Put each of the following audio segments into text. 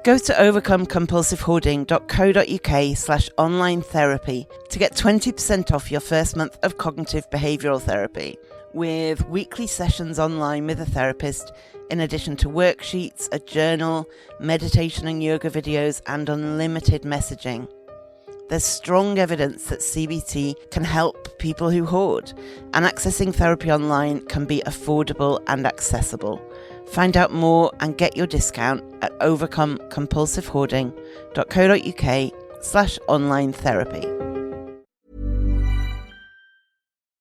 Go to overcomecompulsivehoarding.co.uk/online therapy to get 20% off your first month of cognitive behavioural therapy, with weekly sessions online with a therapist, in addition to worksheets, a journal, meditation and yoga videos, and unlimited messaging. There's strong evidence that CBT can help people who hoard, and accessing therapy online can be affordable and accessible. Find out more and get your discount at overcomecompulsivehoarding.co.uk/online therapy.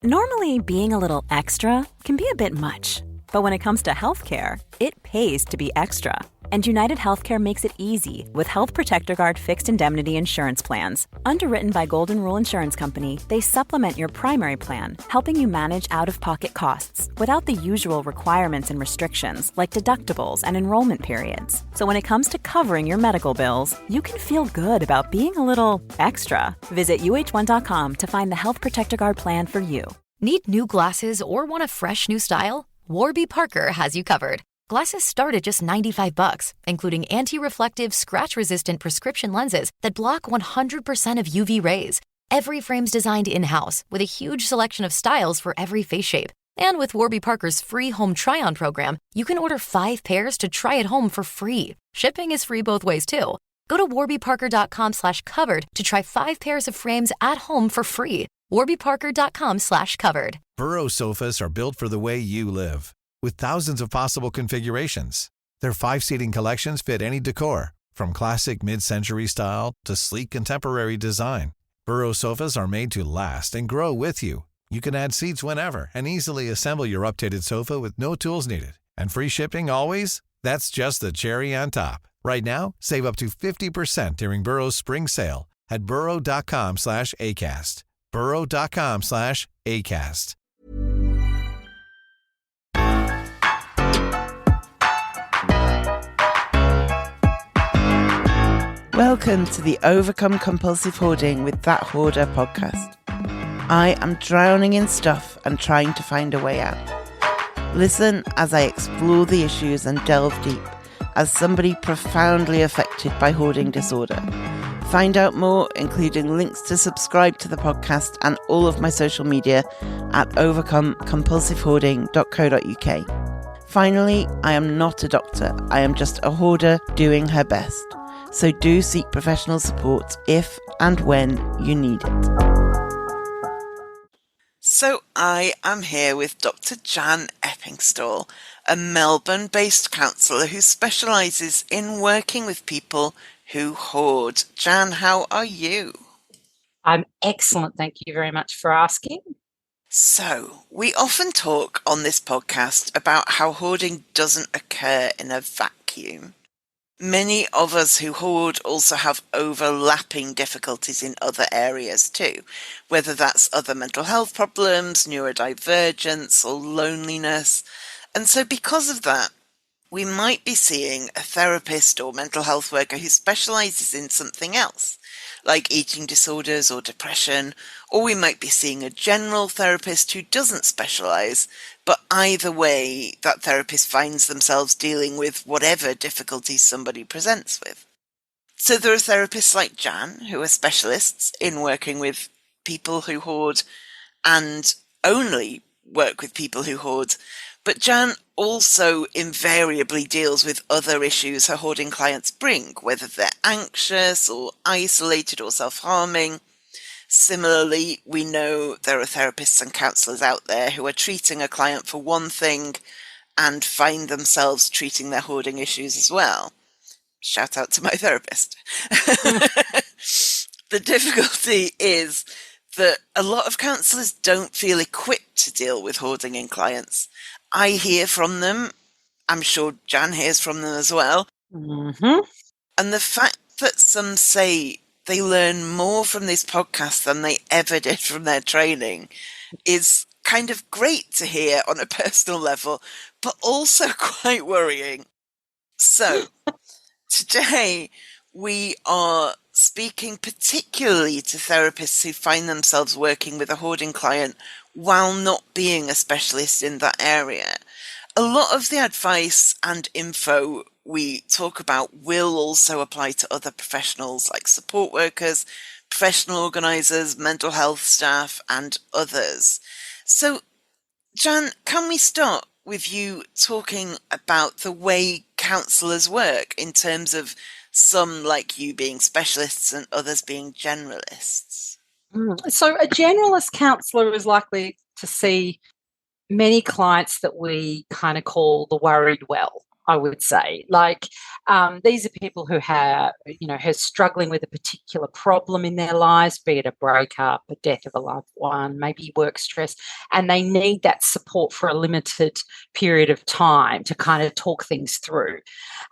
Normally, being a little extra can be a bit much, but when it comes to healthcare, it pays to be extra. And United Healthcare makes it easy with Health Protector Guard fixed indemnity insurance plans. Underwritten by Golden Rule Insurance Company, they supplement your primary plan, helping you manage out-of-pocket costs without the usual requirements and restrictions like deductibles and enrollment periods. So when it comes to covering your medical bills, you can feel good about being a little extra. Visit uh1.com to find the Health Protector Guard plan for you. Need new glasses or want a fresh new style? Warby Parker has you covered. Glasses start at just $95, including anti-reflective, scratch-resistant prescription lenses that block 100% of UV rays. Every frame's designed in-house with a huge selection of styles for every face shape. And with Warby Parker's free home try-on program, you can order 5 pairs to try at home for free. Shipping is free both ways, too. Go to warbyparker.com/covered to try 5 pairs of frames at home for free. warbyparker.com/covered. Burrow sofas are built for the way you live. With thousands of possible configurations, their 5-seating collections fit any decor, from classic mid-century style to sleek contemporary design. Burrow sofas are made to last and grow with you. You can add seats whenever and easily assemble your updated sofa with no tools needed. And free shipping always? That's just the cherry on top. Right now, save up to 50% during Burrow's spring sale at burrow.com/ACAST. burrow.com/ACAST. Welcome to the Overcome Compulsive Hoarding with That Hoarder podcast. I am drowning in stuff and trying to find a way out. Listen as I explore the issues and delve deep as somebody profoundly affected by hoarding disorder. Find out more, including links to subscribe to the podcast and all of my social media at overcomecompulsivehoarding.co.uk. Finally, I am not a doctor. I am just a hoarder doing her best. So do seek professional support if and when you need it. So I am here with Dr Jan Eppingstall, a Melbourne-based counsellor who specialises in working with people who hoard. Jan, how are you? I'm excellent. Thank you very much for asking. So, we often talk on this podcast about how hoarding doesn't occur in a vacuum. Many of us who hoard also have overlapping difficulties in other areas too, whether that's other mental health problems, neurodivergence, or loneliness. And so because of that, we might be seeing a therapist or mental health worker who specialises in something else, like eating disorders or depression, or we might be seeing a general therapist who doesn't specialise, but either way, that therapist finds themselves dealing with whatever difficulties somebody presents with. So there are therapists like Jan, who are specialists in working with people who hoard and only work with people who hoard. But Jan also invariably deals with other issues her hoarding clients bring, whether they're anxious or isolated or self-harming. Similarly, we know there are therapists and counsellors out there who are treating a client for one thing and find themselves treating their hoarding issues as well. Shout out to my therapist. The difficulty is that a lot of counsellors don't feel equipped to deal with hoarding in clients. I hear from them. I'm sure Jan hears from them as well. Mm-hmm. And the fact that some say they learn more from this podcast than they ever did from their training is kind of great to hear on a personal level, but also quite worrying. So today we are speaking particularly to therapists who find themselves working with a hoarding client while not being a specialist in that area. A lot of the advice and info we talk about will also apply to other professionals like support workers, professional organisers, mental health staff, and others. So, Jan, can we start with you talking about the way counsellors work in terms of some like you being specialists and others being generalists? So a generalist counsellor is likely to see many clients that we kind of call the worried well, I would say. Like these are people who have, who are struggling with a particular problem in their lives, be it a breakup, a death of a loved one, maybe work stress, and they need that support for a limited period of time to kind of talk things through.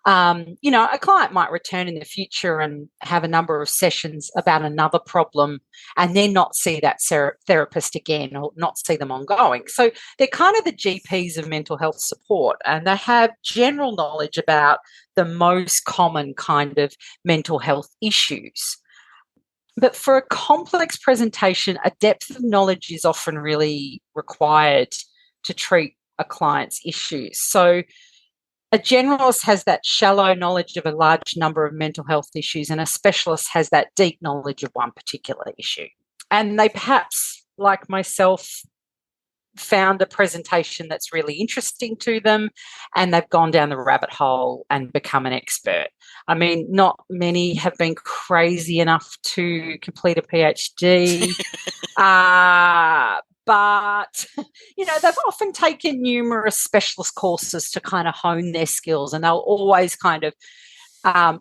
A client might return in the future and have a number of sessions about another problem and then not see that therapist again or not see them ongoing. So they're kind of the GPs of mental health support, and they have general knowledge about the most common kind of mental health issues. But for a complex presentation, a depth of knowledge is often really required to treat a client's issues. So a generalist has that shallow knowledge of a large number of mental health issues, and a specialist has that deep knowledge of one particular issue. And they perhaps, like myself, found a presentation that's really interesting to them, and they've gone down the rabbit hole and become an expert. I mean, not many have been crazy enough to complete a PhD. But, they've often taken numerous specialist courses to kind of hone their skills, and they'll always kind of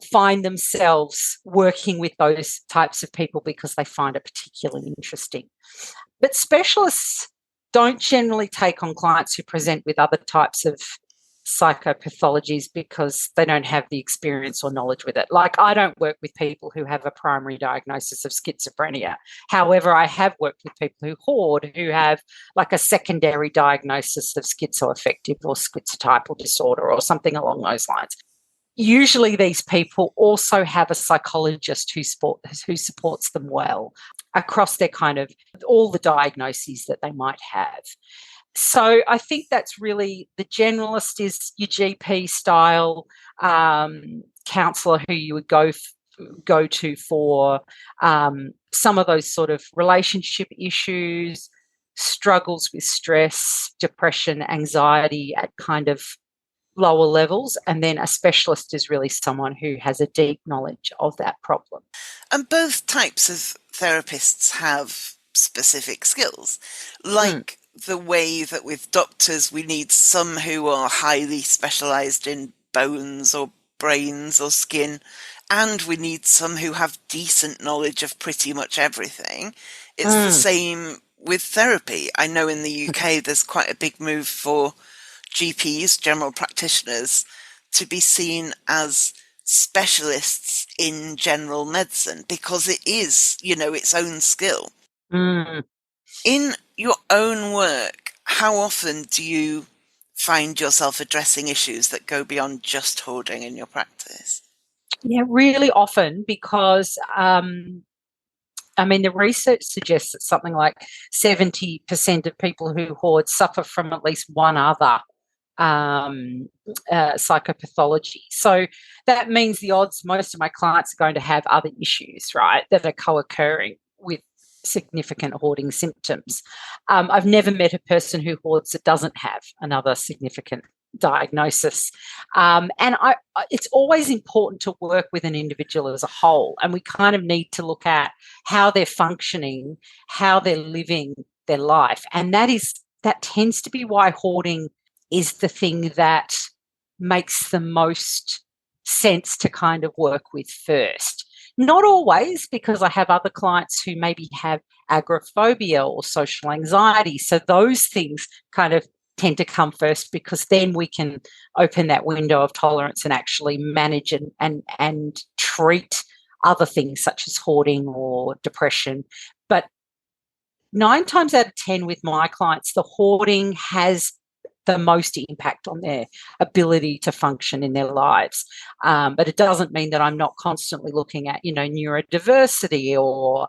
find themselves working with those types of people because they find it particularly interesting. But specialists don't generally take on clients who present with other types of psychopathologies because they don't have the experience or knowledge with it. Like, I don't work with people who have a primary diagnosis of schizophrenia. However, I have worked with people who hoard, who have like a secondary diagnosis of schizoaffective or schizotypal disorder or something along those lines. Usually these people also have a psychologist who supports them well across their kind of all the diagnoses that they might have. So I think that's really the generalist is your GP style counsellor who you would go to for some of those sort of relationship issues, struggles with stress, depression, anxiety at kind of lower levels, and then a specialist is really someone who has a deep knowledge of that problem. And both types of therapists have specific skills, like the way that with doctors we need some who are highly specialised in bones or brains or skin, and we need some who have decent knowledge of pretty much everything. It's the same with therapy. I know in the UK there's quite a big move for GPs, general practitioners, to be seen as specialists in general medicine because it is, its own skill. In your own work, how often do you find yourself addressing issues that go beyond just hoarding in your practice? Yeah, really often, because the research suggests that something like 70% of people who hoard suffer from at least one other psychopathology. So that means the odds most of my clients are going to have other issues, right, that are co-occurring with significant hoarding symptoms. I've never met a person who hoards that doesn't have another significant diagnosis. It's always important to work with an individual as a whole, and we kind of need to look at how they're functioning, how they're living their life, and that tends to be why hoarding is the thing that makes the most sense to kind of work with first. Not always, because I have other clients who maybe have agoraphobia or social anxiety. So those things kind of tend to come first, because then we can open that window of tolerance and actually manage and treat other things such as hoarding or depression. But 9 times out of 10 with my clients, the hoarding has the most impact on their ability to function in their lives. But it doesn't mean that I'm not constantly looking at, neurodiversity or,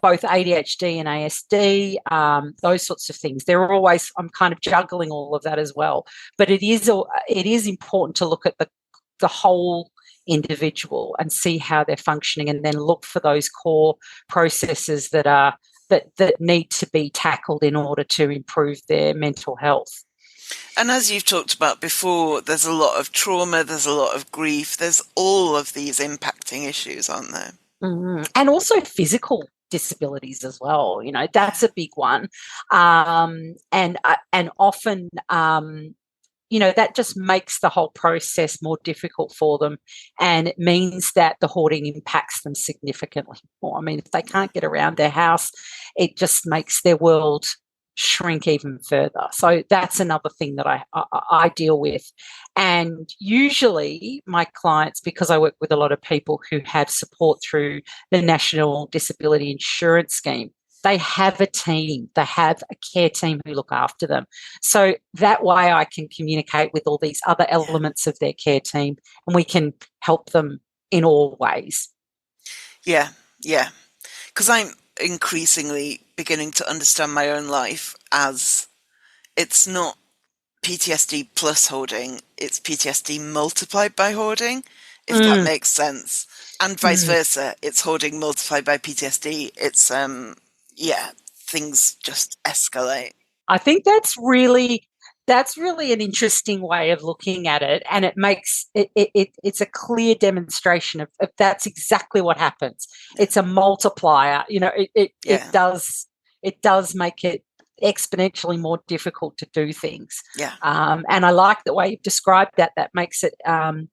both ADHD and ASD, those sorts of things. I'm kind of juggling all of that as well. But it is important to look at the whole individual and see how they're functioning, and then look for those core processes that need to be tackled in order to improve their mental health. And as you've talked about before, there's a lot of trauma, there's a lot of grief, there's all of these impacting issues, aren't there? Mm-hmm. And also physical disabilities as well. That's a big one. And often, that just makes the whole process more difficult for them. And it means that the hoarding impacts them significantly more. I mean, if they can't get around their house, it just makes their world shrink even further. So that's another thing that I deal with. And usually my clients, because I work with a lot of people who have support through the National Disability Insurance Scheme, they have a team, they have a care team who look after them. So that way I can communicate with all these other elements of their care team, and we can help them in all ways. Yeah. Because I'm increasingly beginning to understand my own life as it's not PTSD plus hoarding, it's PTSD multiplied by hoarding, if that makes sense. And vice versa, it's hoarding multiplied by PTSD. It's things just escalate. I think that's really an interesting way of looking at it, and it makes it's a clear demonstration of that's exactly what happens. It's a multiplier. It does make it exponentially more difficult to do things. Yeah. And I like the way you've described that. That makes it. I'm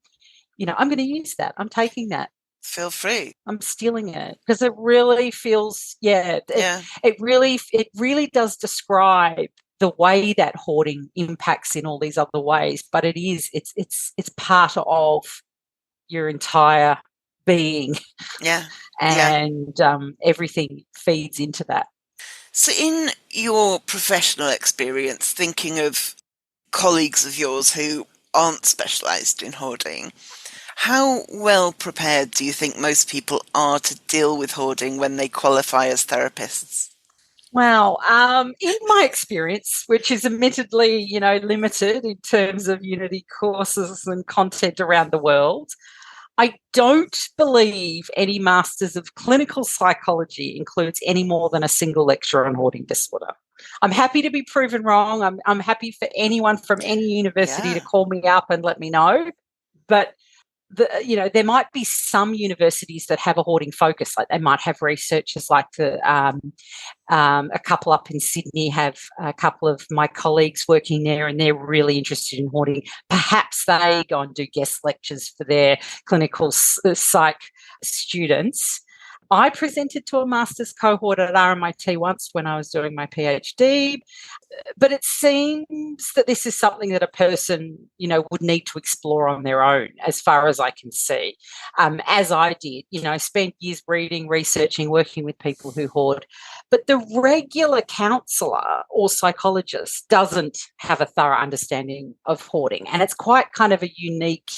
going to use that. I'm taking that. Feel free. I'm stealing it because it really feels, it really does describe the way that hoarding impacts in all these other ways. But it's part of your entire being. Yeah. And everything feeds into that. So in your professional experience, thinking of colleagues of yours who aren't specialised in hoarding, how well prepared do you think most people are to deal with hoarding when they qualify as therapists? Well, in my experience, which is admittedly, limited in terms of Unity courses and content around the world, I don't believe any Masters of Clinical Psychology includes any more than a single lecture on hoarding disorder. I'm happy to be proven wrong. I'm happy for anyone from any university to call me up and let me know. But there might be some universities that have a hoarding focus, like they might have researchers like a couple up in Sydney have a couple of my colleagues working there, and they're really interested in hoarding. Perhaps they go and do guest lectures for their clinical psych students. I presented to a master's cohort at RMIT once when I was doing my PhD, but it seems that this is something that a person, would need to explore on their own, as far as I can see. As I did, I spent years reading, researching, working with people who hoard, but the regular counsellor or psychologist doesn't have a thorough understanding of hoarding, and it's kind of unique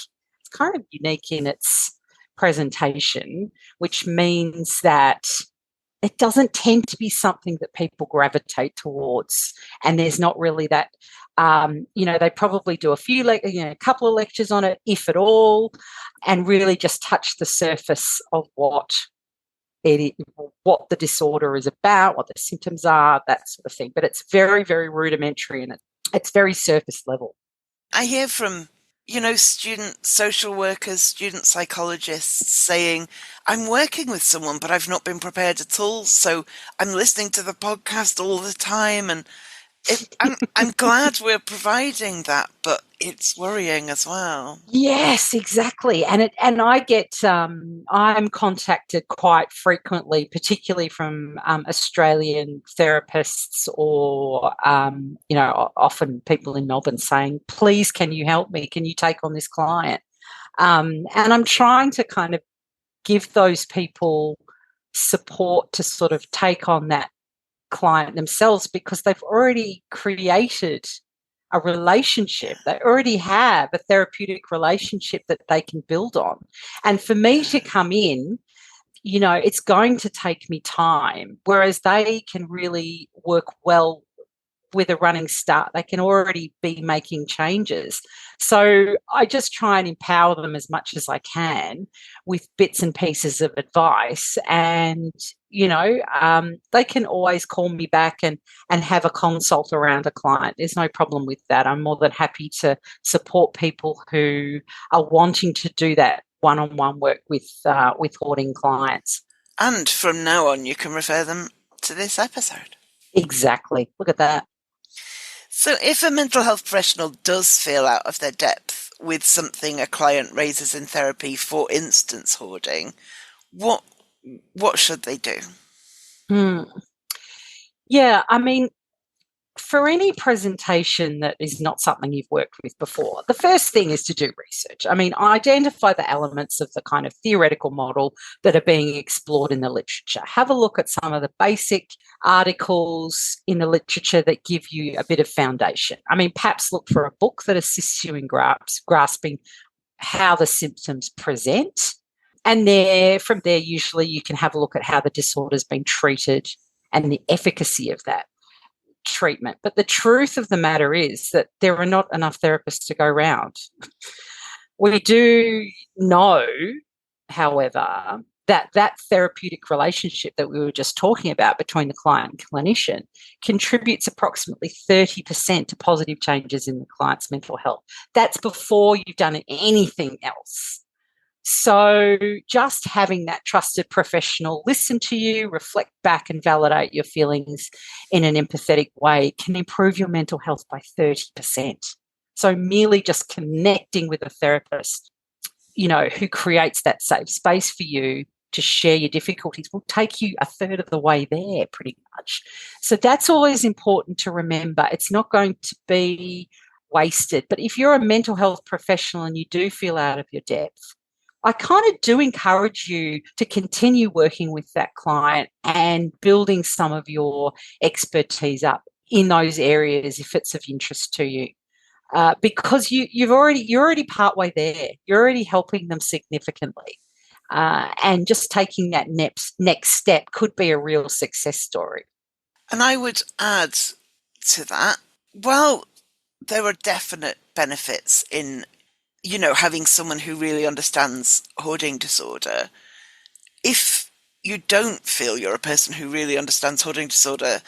in its presentation, which means that it doesn't tend to be something that people gravitate towards, and there's not really that. They probably do a couple of lectures on it, if at all, and really just touch the surface of what the disorder is about, what the symptoms are, that sort of thing. But it's very, very rudimentary, and it's very surface level. I hear from student social workers, student psychologists saying, I'm working with someone, but I've not been prepared at all. So I'm listening to the podcast all the time. And I'm glad we're providing that, but it's worrying as well. Yes, exactly. And I get, I'm contacted quite frequently, particularly from Australian therapists or, often people in Melbourne saying, please, can you help me? Can you take on this client? And I'm trying to kind of give those people support to sort of take on that client themselves, because they've already created a relationship. They already have a therapeutic relationship that they can build on. And for me to come in, it's going to take me time, whereas they can really work well with a running start. They can already be making changes. So I just try and empower them as much as I can with bits and pieces of advice. And, they can always call me back and have a consult around a client. There's no problem with that. I'm more than happy to support people who are wanting to do that one-on-one work with hoarding clients. And from now on, you can refer them to this episode. Exactly. Look at that. So if a mental health professional does feel out of their depth with something a client raises in therapy, for instance, hoarding, what should they do? Yeah, I mean, for any presentation that is not something you've worked with before, the first thing is to do research. I mean, identify the elements of the kind of theoretical model that are being explored in the literature. Have a look at some of the basic articles in the literature that give you a bit of foundation. I mean, perhaps look for a book that assists you in grasping how the symptoms present. And from there, usually you can have a look at how the disorder's been treated and the efficacy of that treatment. But the truth of the matter is that there are not enough therapists to go around. We do know, however, that therapeutic relationship that we were just talking about between the client and clinician contributes approximately 30% to positive changes in the client's mental health. That's before you've done anything else. So just having that trusted professional listen to you, reflect back and validate your feelings in an empathetic way can improve your mental health by 30%. So merely just connecting with a therapist, who creates that safe space for you to share your difficulties will take you a third of the way there pretty much. So that's always important to remember. It's not going to be wasted. But if you're a mental health professional and you do feel out of your depth, I kind of do encourage you to continue working with that client and building some of your expertise up in those areas if it's of interest to you, because you're already partway there. You're already helping them significantly, and just taking that next step could be a real success story. And I would add to that, well, there are definite benefits in having someone who really understands hoarding disorder. If you don't feel you're a person who really understands hoarding disorder,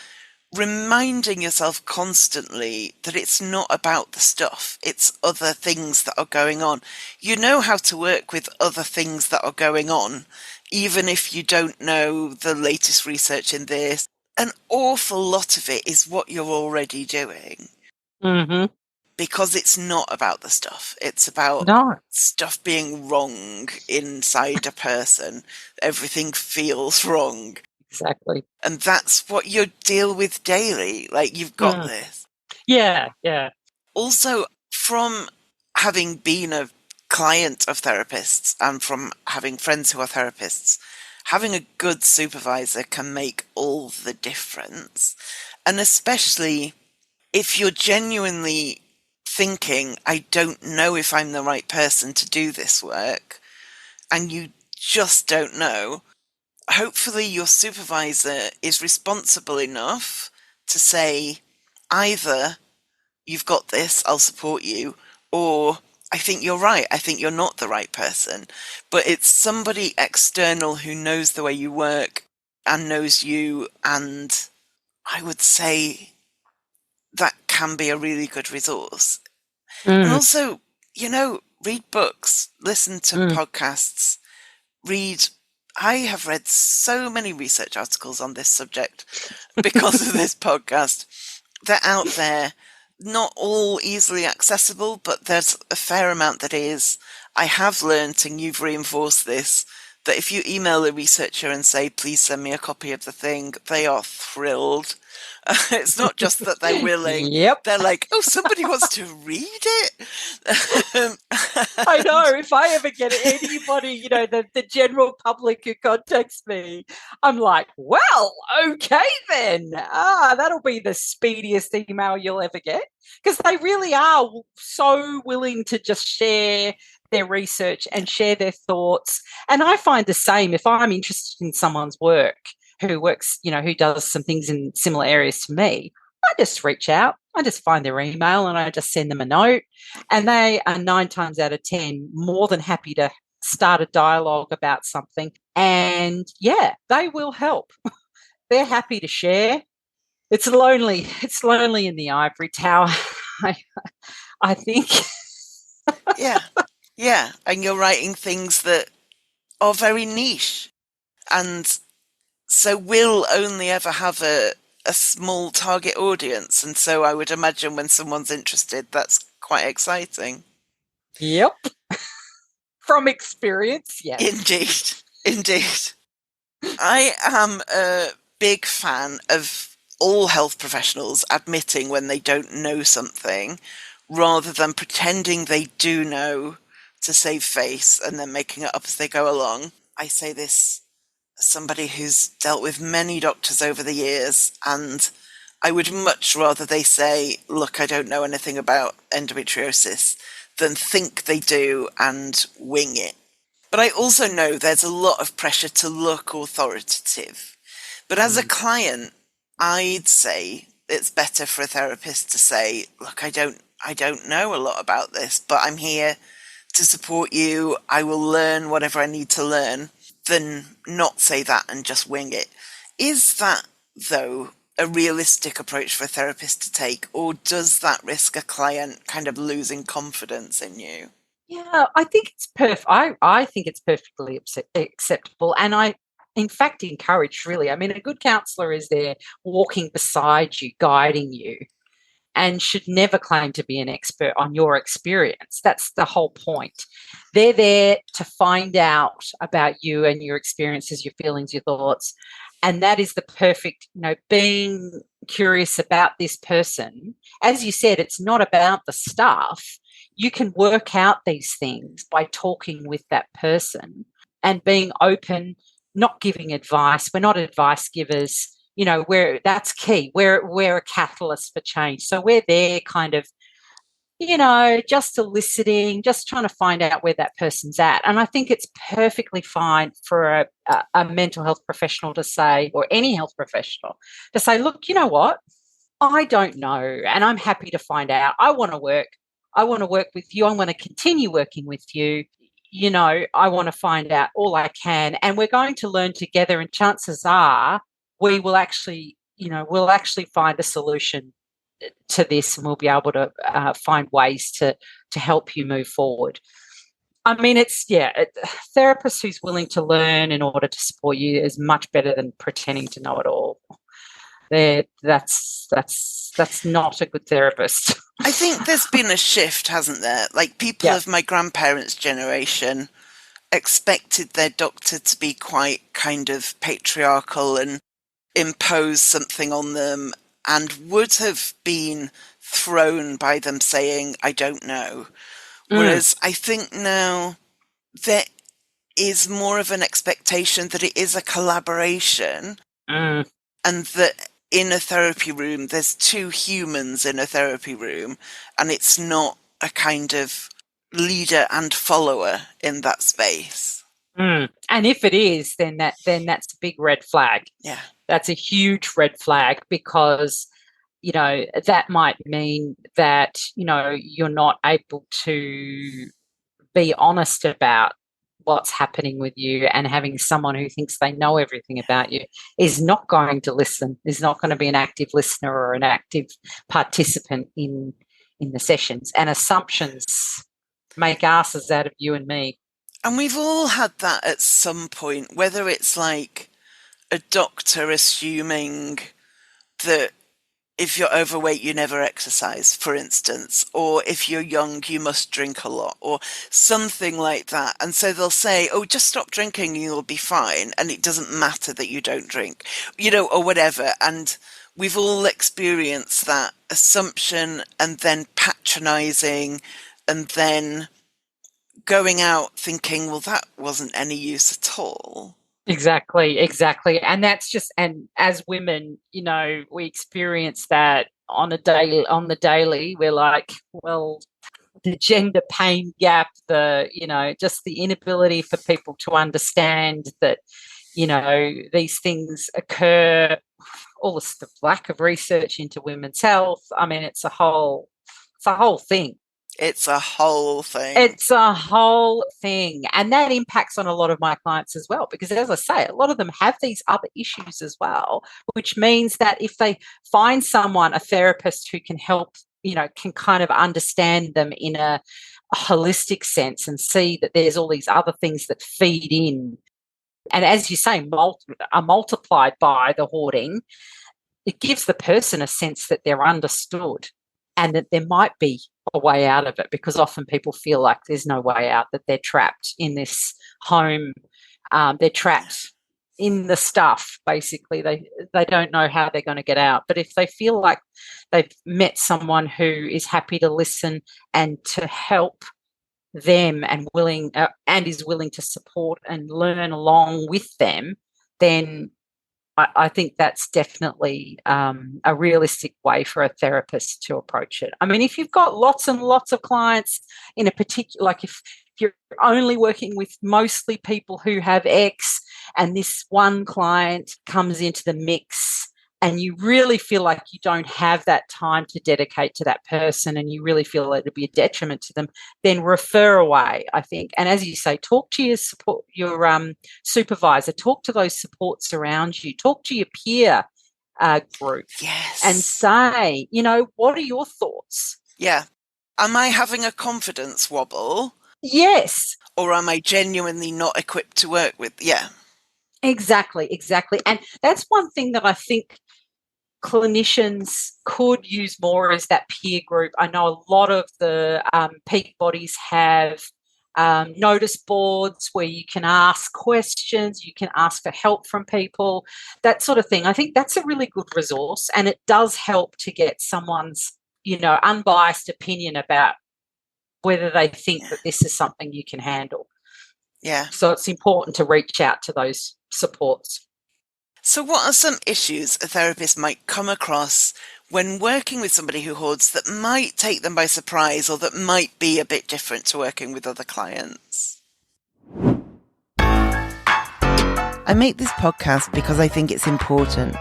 reminding yourself constantly that it's not about the stuff, it's other things that are going on. You know how to work with other things that are going on, even if you don't know the latest research in this. An awful lot of it is what you're already doing. Mm-hmm. Because it's not about the stuff. It's about stuff being wrong inside a person. Everything feels wrong. Exactly. And that's what you deal with daily. Like, you've got this. Yeah. Also, from having been a client of therapists and from having friends who are therapists, having a good supervisor can make all the difference. And especially if you're genuinely thinking, I don't know if I'm the right person to do this work, and you just don't know, hopefully your supervisor is responsible enough to say, either you've got this, I'll support you, or I think you're right, I think you're not the right person. But it's somebody external who knows the way you work and knows you, and I would say that can be a really good resource. And also, read books, listen to podcasts, I have read so many research articles on this subject because of this podcast. They're out there, not all easily accessible, but there's a fair amount that is. I have learnt, and you've reinforced this, that if you email a researcher and say, please send me a copy of the thing, they are thrilled. It's not just that they're willing. Yep. They're like, oh, somebody wants to read it. I know. If I ever get anybody, the general public who contacts me, I'm like, well, okay then. That'll be the speediest email you'll ever get, because they really are so willing to just share their research and share their thoughts. And I find the same if I'm interested in someone's work who works, who does some things in similar areas to me. I just reach out, I just find their email and I just send them a note. And they are 9 times out of 10 more than happy to start a dialogue about something. And yeah, they will help. They're happy to share. It's lonely in the ivory tower, I think. Yeah. And you're writing things that are very niche. And so we'll only ever have a small target audience. And so I would imagine when someone's interested, that's quite exciting. Yep. From experience, yes. Indeed. I am a big fan of all health professionals admitting when they don't know something rather than pretending they do know to save face and then making it up as they go along. I say this as somebody who's dealt with many doctors over the years, and I would much rather they say, look, I don't know anything about endometriosis, than think they do and wing it. But I also know there's a lot of pressure to look authoritative. But as a client, I'd say it's better for a therapist to say, look, I don't know a lot about this, but I'm here to support you. I will learn whatever I need to learn, than not say that and just wing it. Is that, though, a realistic approach for a therapist to take, or does that risk a client kind of losing confidence in you? Yeah, I think it's I think it's perfectly acceptable, and I, in fact, encourage, really. I mean, a good counsellor is there walking beside you, guiding you, and should never claim to be an expert on your experience. That's the whole point. They're there to find out about you and your experiences, your feelings, your thoughts. And that is the perfect, being curious about this person. As you said, it's not about the stuff. You can work out these things by talking with that person and being open, not giving advice. We're not advice givers. That's key. We're a catalyst for change. So we're there kind of, just eliciting, just trying to find out where that person's at. And I think it's perfectly fine for a mental health professional to say, or any health professional to say, look, you know what? I don't know, and I'm happy to find out. I want to work with you. I want to continue working with you. I want to find out all I can, and we're going to learn together. And chances are we will actually, find a solution to this, and we'll be able to find ways to help you move forward. I mean, a therapist who's willing to learn in order to support you is much better than pretending to know it all. That's not a good therapist. I think there's been a shift, hasn't there? Like people of my grandparents' generation expected their doctor to be quite kind of patriarchal and impose something on them, and would have been thrown by them saying, I don't know. Whereas I think now there is more of an expectation that it is a collaboration, and that in a therapy room, there's two humans in a therapy room, and it's not a kind of leader and follower in that space. And if it is, then that's a big red flag. Yeah. That's a huge red flag, because, that might mean that, you're not able to be honest about what's happening with you, and having someone who thinks they know everything about you is not going to listen, is not going to be an active listener or an active participant in the sessions. And assumptions make asses out of you and me. And we've all had that at some point, whether it's like a doctor assuming that if you're overweight, you never exercise, for instance, or if you're young, you must drink a lot, or something like that. And so they'll say, oh, just stop drinking, you'll be fine. And it doesn't matter that you don't drink, or whatever. And we've all experienced that assumption and then patronising and then going out thinking, well, that wasn't any use at all. Exactly. And that's just, and as women, we experience that on the daily. We're like, well, the gender pain gap, just the inability for people to understand that, these things occur, all the lack of research into women's health. I mean, it's a whole thing. It's a whole thing. It's a whole thing. And that impacts on a lot of my clients as well, because as I say, a lot of them have these other issues as well, which means that if they find someone, a therapist who can help, can kind of understand them in a holistic sense and see that there's all these other things that feed in. And as you say, are multiplied by the hoarding, it gives the person a sense that they're understood and that there might be a way out of it, because often people feel like there's no way out, that they're trapped in this home. They're trapped in the stuff, basically. They don't know how they're going to get out. But if they feel like they've met someone who is happy to listen and to help them and is willing to support and learn along with them, then I think that's definitely a realistic way for a therapist to approach it. I mean, if you've got lots and lots of clients in a particular, like if you're only working with mostly people who have X and this one client comes into the mix and you really feel like you don't have that time to dedicate to that person and you really feel like it'll be a detriment to them, then refer away, I think. And as you say, talk to your supervisor, talk to those supports around you, talk to your peer group. Yes. And say, what are your thoughts? Yeah. Am I having a confidence wobble? Yes. Or am I genuinely not equipped to work with? Yeah. Exactly. And that's one thing that I think clinicians could use more, is that peer group. I know a lot of the peak bodies have notice boards where you can ask questions, you can ask for help from people, that sort of thing. I think that's a really good resource, and it does help to get someone's, unbiased opinion about whether they think that this is something you can handle. Yeah. So it's important to reach out to those supports. So what are some issues a therapist might come across when working with somebody who hoards that might take them by surprise, or that might be a bit different to working with other clients? I make this podcast because I think it's important.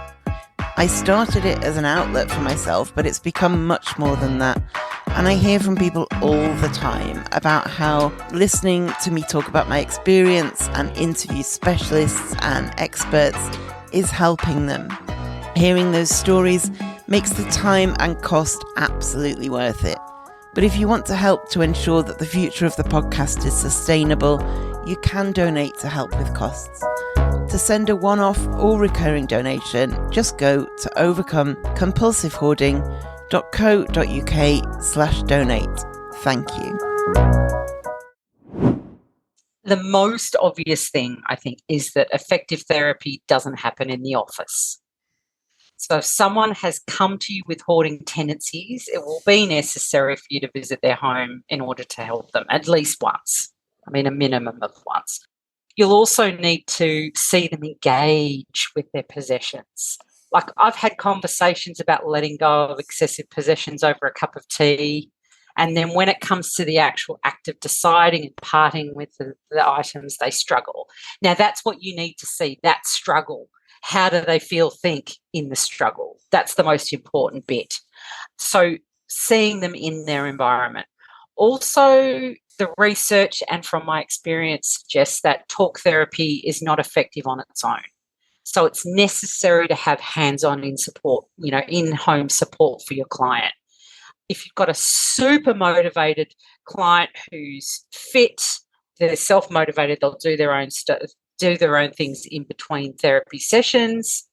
I started it as an outlet for myself, but it's become much more than that. And I hear from people all the time about how listening to me talk about my experience and interview specialists and experts is helping them. Hearing those stories makes the time and cost absolutely worth it. But if you want to help to ensure that the future of the podcast is sustainable, you can donate to help with costs. To send a one-off or recurring donation, just go to overcomecompulsivehoarding.co.uk/donate. Thank you. The most obvious thing, I think, is that effective therapy doesn't happen in the office. So if someone has come to you with hoarding tendencies, it will be necessary for you to visit their home in order to help them at least once. I mean, a minimum of once. You'll also need to see them engage with their possessions. Like, I've had conversations about letting go of excessive possessions over a cup of tea. And then when it comes to the actual act of deciding and parting with the items, they struggle. Now, that's what you need to see, that struggle. How do they think in the struggle? That's the most important bit. So seeing them in their environment. Also, the research and from my experience suggests that talk therapy is not effective on its own. So it's necessary to have hands-on in-home support for your client. If you've got a super motivated client who's fit, they're self-motivated, they'll do their own stuff, do their own things in between therapy sessions,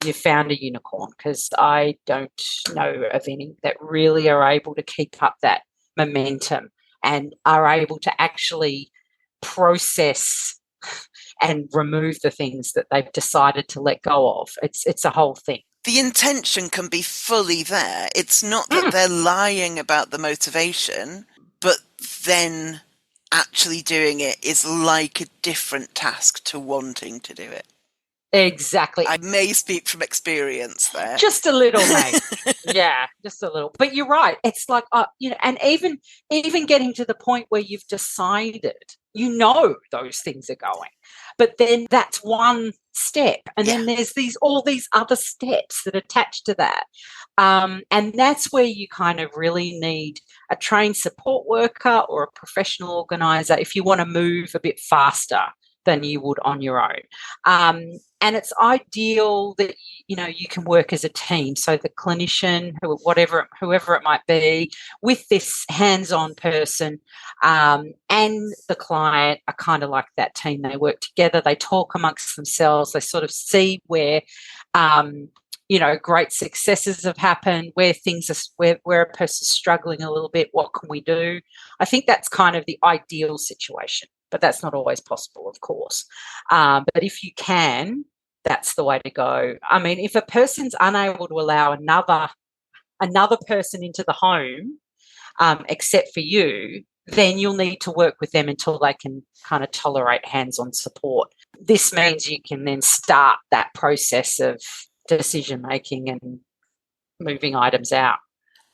you've found a unicorn, because I don't know of any that really are able to keep up that momentum and are able to actually process and remove the things that they've decided to let go of. It's a whole thing. the intention can be fully there. It's not that they're lying about the motivation, but then actually doing it is like a different task to wanting to do it. Exactly. I may speak from experience there. Just a little, mate. Yeah, just a little. But you're right. It's like, and even getting to the point where you've decided, those things are going, but then that's one step, and then there's all these other steps that attach to that, and that's where you kind of really need a trained support worker or a professional organizer if you want to move a bit faster than you would on your own. And it's ideal that you can work as a team. So the clinician, whoever it might be, with this hands-on person, and the client are kind of like that team. They work together. They talk amongst themselves. They sort of see where great successes have happened, where things are, where a person's struggling a little bit. What can we do? I think that's kind of the ideal situation. But that's not always possible, of course. But if you can, that's the way to go. I mean, if a person's unable to allow another person into the home, except for you, then you'll need to work with them until they can kind of tolerate hands-on support. This means you can then start that process of decision-making and moving items out.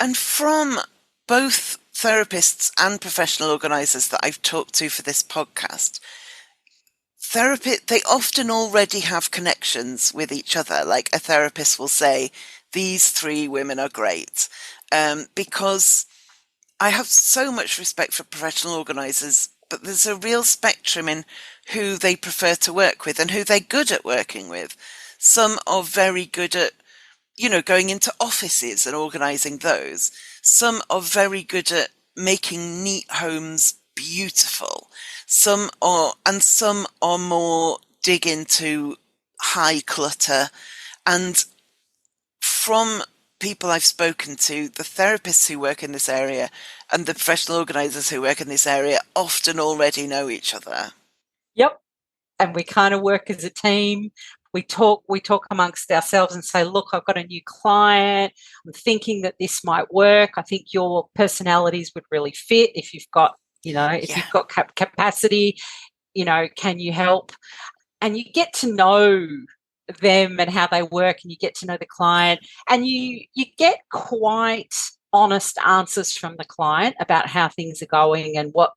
And from both therapists and professional organisers that I've talked to for this podcast, they often already have connections with each other. Like a therapist will say, these 3 women are great. Because I have so much respect for professional organisers, but there's a real spectrum in who they prefer to work with and who they're good at working with. Some are very good at going into offices and organising those. Some are very good at making neat homes beautiful. Some are more dig into high clutter. And from people I've spoken to, the therapists who work in this area and the professional organisers who work in this area often already know each other. Yep. And we kind of work as a team. We talk amongst ourselves and say, look, I've got a new client. I'm thinking that this might work. I think your personalities would really fit if you've got, you've got capacity, can you help? And you get to know them and how they work, and you get to know the client, and you get quite honest answers from the client about how things are going and what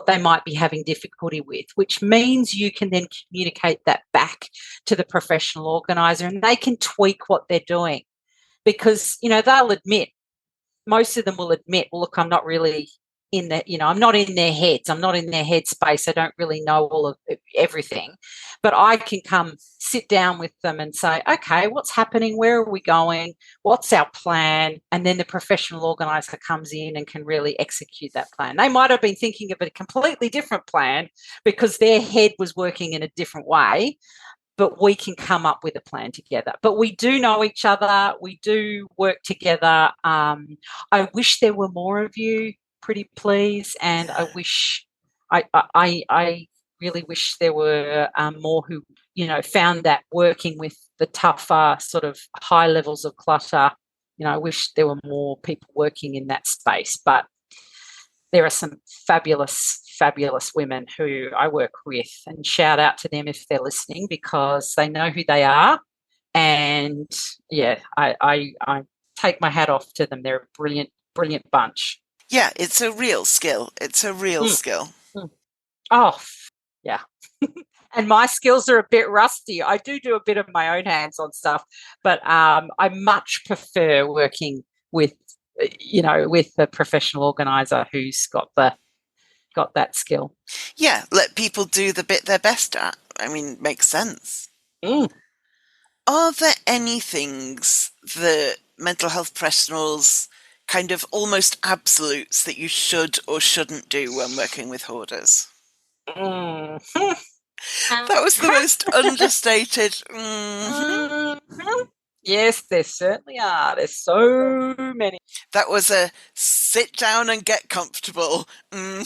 they might be having difficulty with, which means you can then communicate that back to the professional organizer, and they can tweak what they're doing, because they'll admit, most of them will admit, well, look, I'm not really in the, I'm not in their heads, I'm not in their headspace, I don't really know all of everything, but I can come sit down with them and say, okay, what's happening, where are we going, what's our plan? And then the professional organizer comes in and can really execute that plan. They might have been thinking of a completely different plan because their head was working in a different way, but we can come up with a plan together. But we do know each other, we do work together. I wish there were more of you, pretty please, and I wish I really wish there were more who found that working with the tougher sort of high levels of clutter. I wish there were more people working in that space, but there are some fabulous women who I work with, and shout out to them if they're listening, because they know who they are, and I take my hat off to them. They're a brilliant bunch. Yeah, it's a real skill. It's a real skill. Oh, yeah. And my skills are a bit rusty. I do a bit of my own hands-on stuff, but I much prefer working with a professional organizer who's got that skill. Yeah, let people do the bit they're best at. I mean, makes sense. Are there any things that mental health professionals kind of almost absolutes that you should or shouldn't do when working with hoarders? That was the most understated. Yes, there certainly are. There's so many. That was a sit down and get comfortable. Yeah,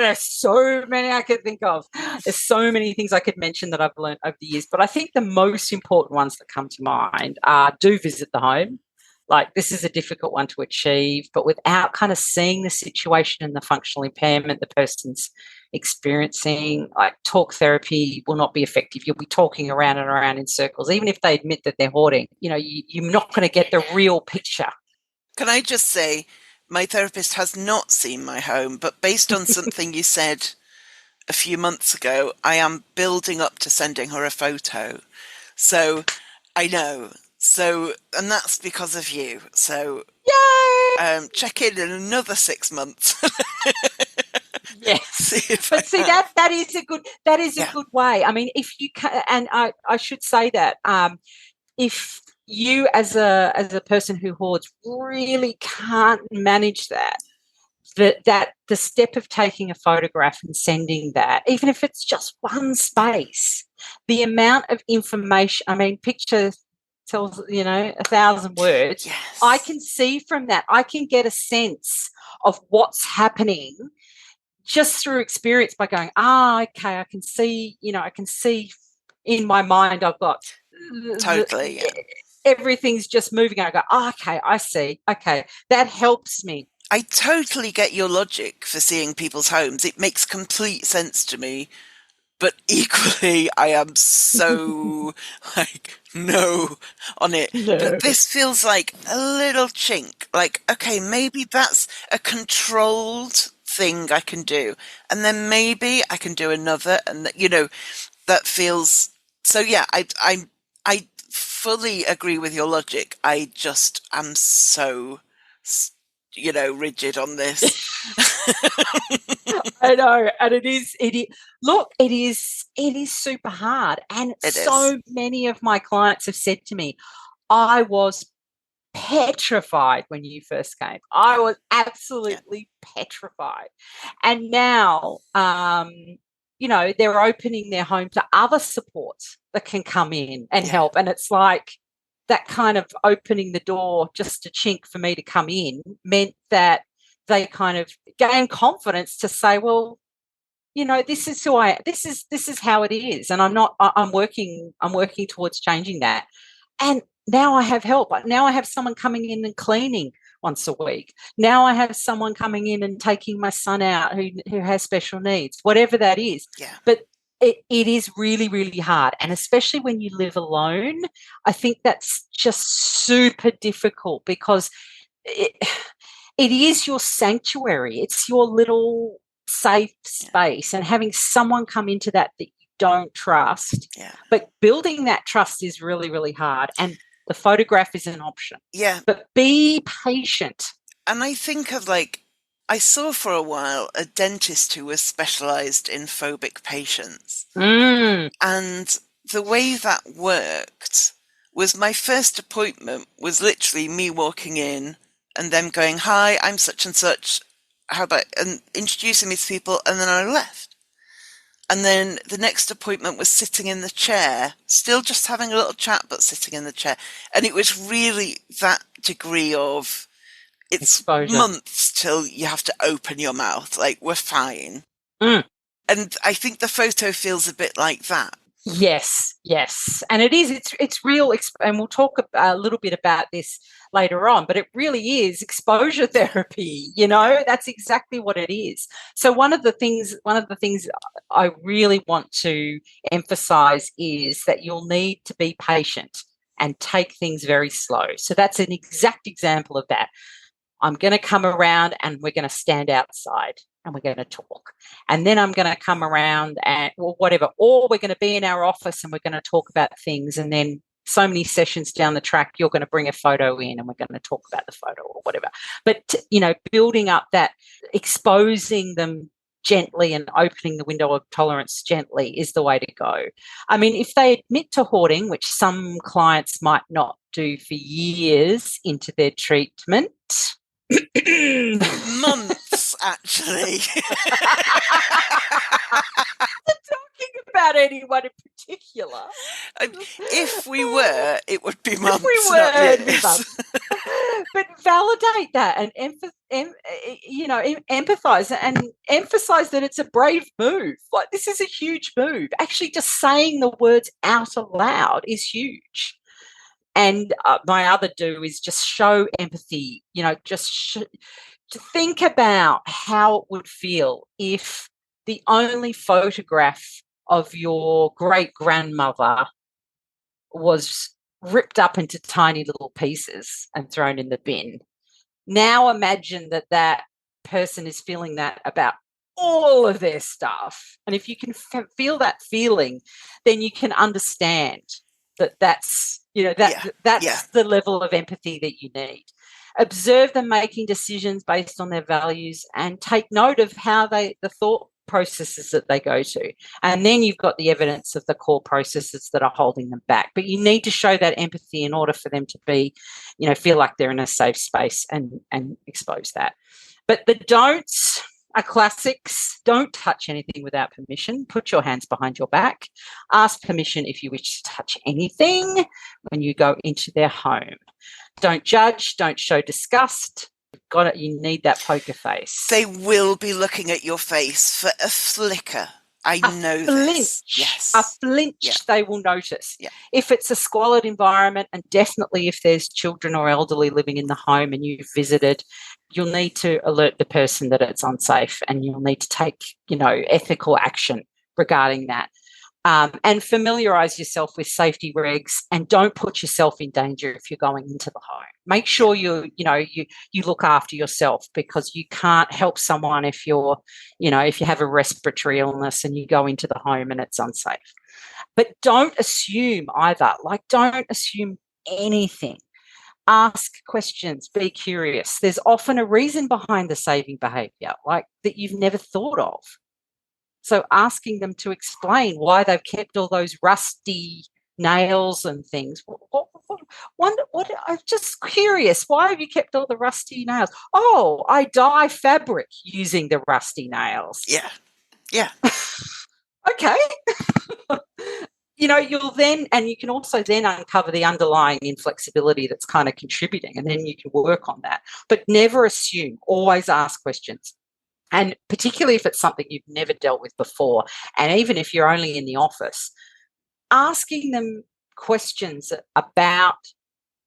there's so many I could think of. There's so many things I could mention that I've learned over the years, but I think the most important ones that come to mind are do visit the home. Like, this is a difficult one to achieve, but without kind of seeing the situation and the functional impairment the person's experiencing, like, talk therapy will not be effective. You'll be talking around and around in circles. Even if they admit that they're hoarding, you're not going to get the real picture. Can I just say, my therapist has not seen my home, but based on something you said a few months ago, I am building up to sending her a photo. So I know. So, and that's because of you. So, yay! Check in another 6 months. Yes, but see, that is a good way. I mean, if you can, and I should say that if you as a person who hoards really can't manage that the step of taking a photograph and sending that, even if it's just one space, the amount of information. I mean, picture tells 1,000 words. Yes. I can see from that. I can get a sense of what's happening just through experience by going, okay, I can see, I can see in my mind I've got totally everything's just moving. I go, okay, I see. Okay, that helps me. I totally get your logic for seeing people's homes. It makes complete sense to me. But equally, I am so no on it. No. But this feels like a little chink. Like, okay, maybe that's a controlled thing I can do. And then maybe I can do another. And, that feels... So, yeah, I fully agree with your logic. I just am so... rigid on this. I know, and it is. Look, it is super hard, and many of my clients have said to me, "I was petrified when you first came. I was absolutely petrified," and now, they're opening their home to other supports that can come in and help, and it's like, that kind of opening the door just a chink for me to come in meant that they kind of gain confidence to say, well, this is this is how it is. And I'm working towards changing that. And now I have help. Now I have someone coming in and cleaning once a week. Now I have someone coming in and taking my son out who has special needs, whatever that is. Yeah. But it is really, really hard. And especially when you live alone, I think that's just super difficult because it is your sanctuary. It's your little safe space. And having someone come into that you don't trust. Yeah. But building that trust is really, really hard. And the photograph is an option. Yeah. But be patient. And I think of I saw for a while a dentist who was specialised in phobic patients. Mm. And the way that worked was my first appointment was literally me walking in and them going, "Hi, I'm such and such. How about," and introducing me to people, and then I left. And then the next appointment was sitting in the chair, still just having a little chat, but sitting in the chair. And it was really that degree of, it's exposure. Months till you have to open your mouth. Like, we're fine. Mm. And I think the photo feels a bit like that. Yes. And it is, it's real, and we'll talk a little bit about this later on, but it really is exposure therapy, that's exactly what it is. So one of the things I really want to emphasize is that you'll need to be patient and take things very slow. So that's an exact example of that. I'm going to come around and we're going to stand outside and we're going to talk. And then I'm going to come around and whatever, or we're going to be in our office and we're going to talk about things. And then so many sessions down the track, you're going to bring a photo in and we're going to talk about the photo or whatever. But, building up that, exposing them gently and opening the window of tolerance gently is the way to go. I mean, if they admit to hoarding, which some clients might not do for years into their treatment, months, actually. Talking about anyone in particular. If we were, it would be months, if we were, not years. But validate that and empathize and emphasize that it's a brave move. Like, this is a huge move. Actually, just saying the words out aloud is huge. And my other do is just show empathy, to think about how it would feel if the only photograph of your great-grandmother was ripped up into tiny little pieces and thrown in the bin. Now imagine that person is feeling that about all of their stuff. And if you can feel that feeling, then you can understand that's the level of empathy that you need. Observe them making decisions based on their values and take note of how the thought processes that they go to. And then you've got the evidence of the core processes that are holding them back. But you need to show that empathy in order for them to be, feel like they're in a safe space and expose that. But the don'ts are classics. Don't touch anything without permission. Put your hands behind your back. Ask permission if you wish to touch anything when you go into their home. Don't judge. Don't show disgust. You need that poker face. They will be looking at your face for a flicker. I know this. Yes. A flinch, they will notice. Yeah. If it's a squalid environment, and definitely if there's children or elderly living in the home and you've visited, you'll need to alert the person that it's unsafe, and you'll need to take, ethical action regarding that. And familiarise yourself with safety regs, and don't put yourself in danger if you're going into the home. Make sure you look after yourself, because you can't help someone if if you have a respiratory illness and you go into the home and it's unsafe. But don't assume either. Like, don't assume anything. Ask questions, be curious. There's often a reason behind the saving behaviour, like that you've never thought of. So asking them to explain why they've kept all those rusty nails and things. I'm just curious. Why have you kept all the rusty nails? Oh, I dye fabric using the rusty nails. Yeah. Yeah. Okay. You'll then, and you can also then uncover the underlying inflexibility that's kind of contributing, and then you can work on that. But never assume. Always ask questions. And particularly if it's something you've never dealt with before, and even if you're only in the office, asking them questions about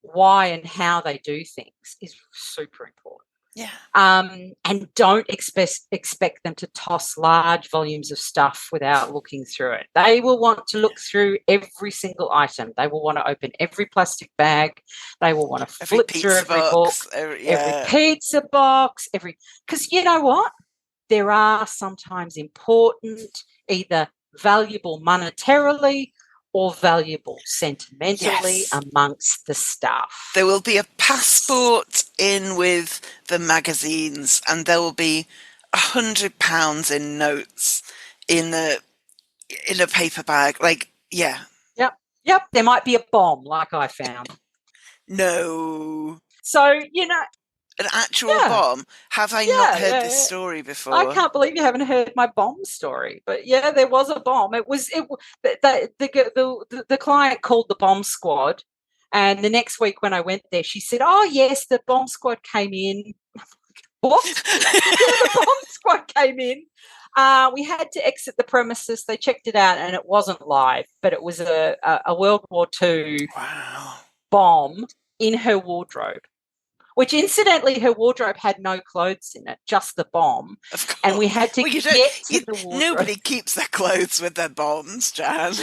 why and how they do things is super important. Yeah. And don't expect them to toss large volumes of stuff without looking through it. They will want to look through every single item. They will want to open every plastic bag. They will want to flip through every box, every pizza box, because you know what? There are sometimes important, either valuable monetarily or valuable sentimentally amongst the stuff. There will be a passport in with the magazines, and there will be £100 in notes in a paper bag. Like, yeah. Yep. There might be a bomb, like I found. No. So, an actual bomb? Have I not heard this story before? I can't believe you haven't heard my bomb story. But yeah, there was a bomb. The client called the bomb squad, and the next week when I went there, she said, "Oh yes, the bomb squad came in." What? The bomb squad came in. We had to exit the premises. They checked it out, and it wasn't live, but it was a World War II bomb in her wardrobe. Which, incidentally, her wardrobe had no clothes in it, just the bomb. Of course. And we had to get to the wardrobe. Nobody keeps their clothes with their bombs, Jan.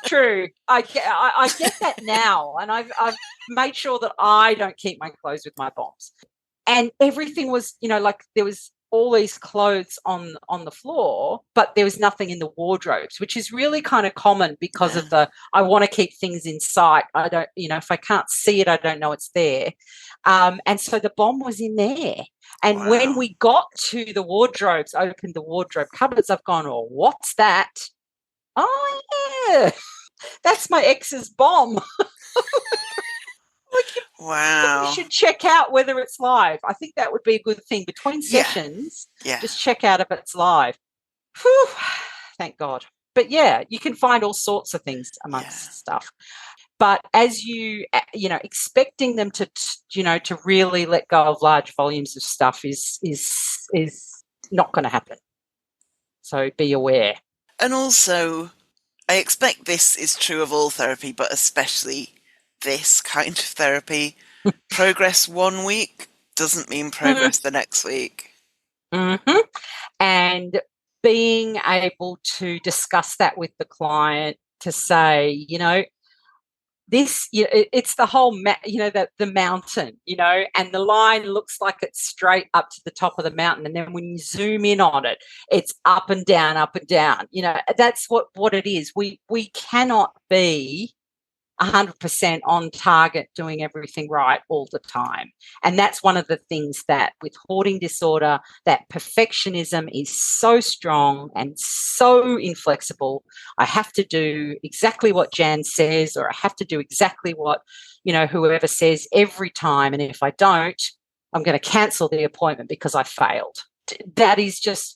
True. I get that now, and I've made sure that I don't keep my clothes with my bombs. And everything was, there was all these clothes on the floor, but there was nothing in the wardrobes, which is really kind of common because of I want to keep things in sight. I don't, if I can't see it, I don't know it's there. And so the bomb was in there. And when we got to the wardrobes, opened the wardrobe cupboards, I've gone, oh, what's that? Oh, yeah, that's my ex's bomb. Wow. You should check out whether it's live. I think that would be a good thing. Between sessions, just check out if it's live. Whew, thank God. But yeah, you can find all sorts of things amongst stuff. But as expecting them to really let go of large volumes of stuff is not going to happen. So be aware. And also, I expect this is true of all therapy, but especially this kind of therapy. Progress one week doesn't mean progress the next week. Mm-hmm. And being able to discuss that with the client to say, this, it's the whole, the mountain, and the line looks like it's straight up to the top of the mountain. And then when you zoom in on it, it's up and down, up and down. That's what it is. We cannot be 100% on target doing everything right all the time. And that's one of the things that with hoarding disorder, that perfectionism is so strong and so inflexible. I have to do exactly what Jan says, or I have to do exactly what, whoever says every time. And if I don't, I'm going to cancel the appointment because I failed. That is just,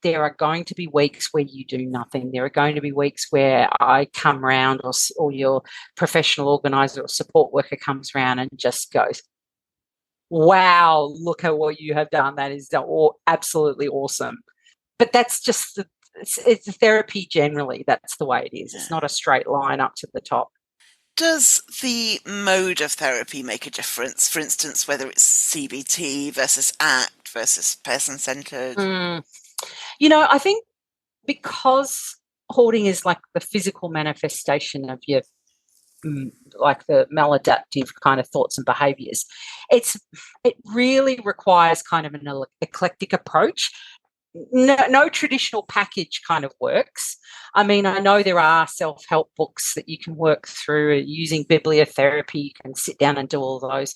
there are going to be weeks where you do nothing. There are going to be weeks where I come round or your professional organizer or support worker comes around and just goes, wow, look at what you have done. That is absolutely awesome. But that's just, it's therapy generally. That's the way it is. It's not a straight line up to the top. Does the mode of therapy make a difference? For instance, whether it's CBT versus ACT versus person-centered? I think because hoarding is like the physical manifestation of your, like the maladaptive kind of thoughts and behaviours, it really requires kind of an eclectic approach. No traditional package kind of works. I mean, I know there are self-help books that you can work through using bibliotherapy. You can sit down and do all those.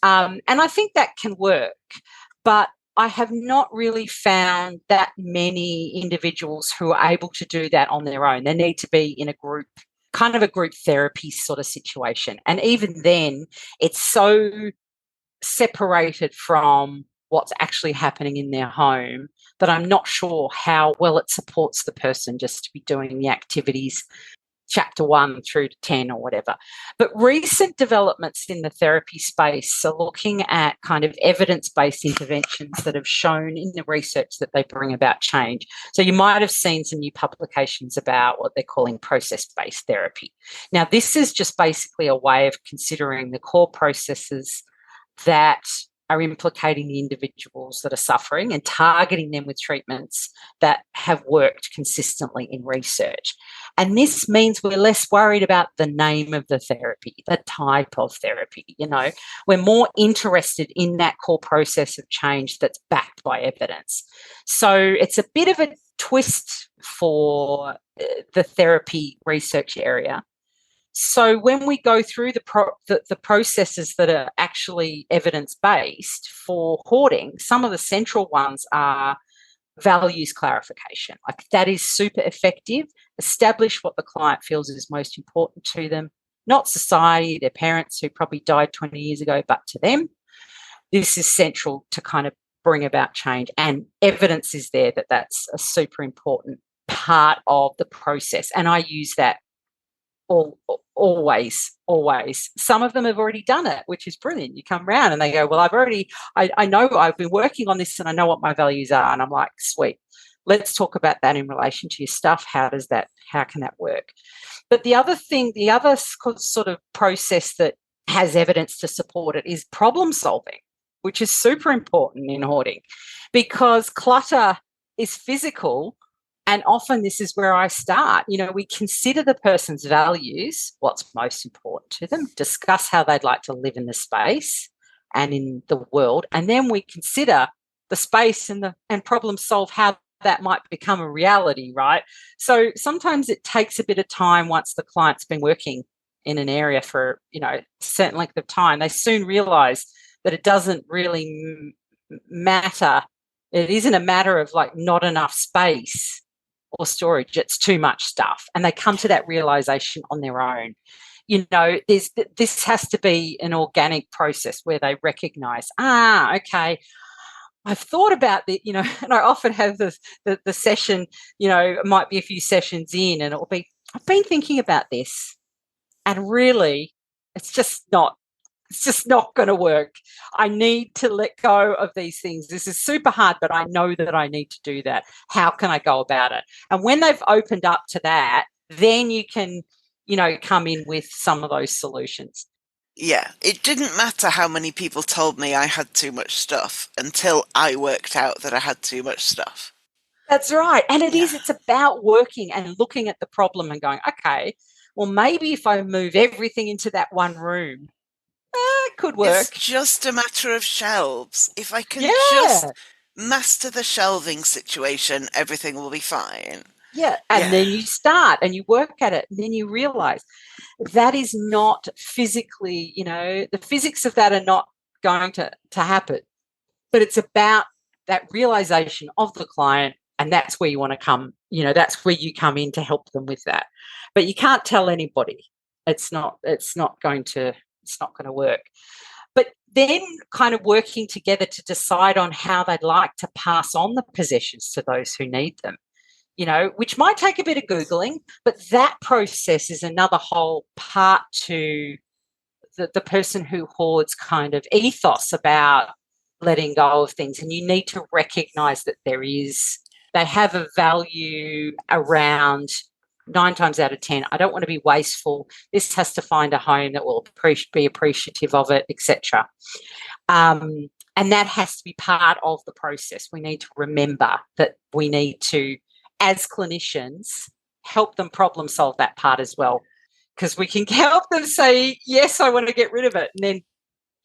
And I think that can work. But I have not really found that many individuals who are able to do that on their own. They need to be in a group, kind of a group therapy sort of situation. And even then, it's so separated from what's actually happening in their home that I'm not sure how well it supports the person just to be doing the activities chapter 1 through to 10 or whatever. But recent developments in the therapy space are looking at kind of evidence-based interventions that have shown in the research that they bring about change. So you might have seen some new publications about what they're calling process-based therapy. Now, this is just basically a way of considering the core processes that are implicating the individuals that are suffering and targeting them with treatments that have worked consistently in research. And this means we're less worried about the name of the therapy, the type of therapy, We're more interested in that core process of change that's backed by evidence. So it's a bit of a twist for the therapy research area. So when we go through the processes that are actually evidence-based for hoarding, some of the central ones are values clarification. Like that is super effective. Establish what the client feels is most important to them, not society, their parents who probably died 20 years ago, but to them. This is central to kind of bring about change, and evidence is there that that's a super important part of the process. And I use that always. Some of them have already done it, which is brilliant. You come around and they go, well, I know I've been working on this and I know what my values are. And I'm like, sweet, let's talk about that in relation to your stuff. How can that work? But the other sort of process that has evidence to support it is problem solving, which is super important in hoarding because clutter is physical. And often this is where I start. We consider the person's values, what's most important to them, discuss how they'd like to live in the space and in the world, and then we consider the space and problem solve how that might become a reality, right? So sometimes it takes a bit of time once the client's been working in an area for, a certain length of time. They soon realise that it doesn't really matter. It isn't a matter of like not enough space or storage, it's too much stuff. And they come to that realization on their own. This has to be an organic process where they recognize, okay, I've thought about it, and I often have the session, it might be a few sessions in and it'll be, I've been thinking about this. And really, it's just not going to work. I need to let go of these things. This is super hard, but I know that I need to do that. How can I go about it? And when they've opened up to that, then you can, come in with some of those solutions. Yeah, it didn't matter how many people told me I had too much stuff until I worked out that I had too much stuff. That's right. And it's about working and looking at the problem and going, okay, well, maybe if I move everything into that one room, it could work. It's just a matter of shelves. If I can just master the shelving situation, everything will be fine. Yeah. And then you start and you work at it, and then you realize that is not physically, the physics of that are not going to happen. But it's about that realization of the client, and that's where you want to come, that's where you come in to help them with that. But you can't tell anybody. It's not going to work. But then kind of working together to decide on how they'd like to pass on the possessions to those who need them, which might take a bit of Googling, but that process is another whole part to the person who hoards kind of ethos about letting go of things. And you need to recognize that they have a value around 9 times out of 10. I don't want to be wasteful. This has to find a home that will be appreciative of it, etc. And that has to be part of the process. We need to remember that we need to, as clinicians, help them problem solve that part as well, because we can help them say, yes, I want to get rid of it, and then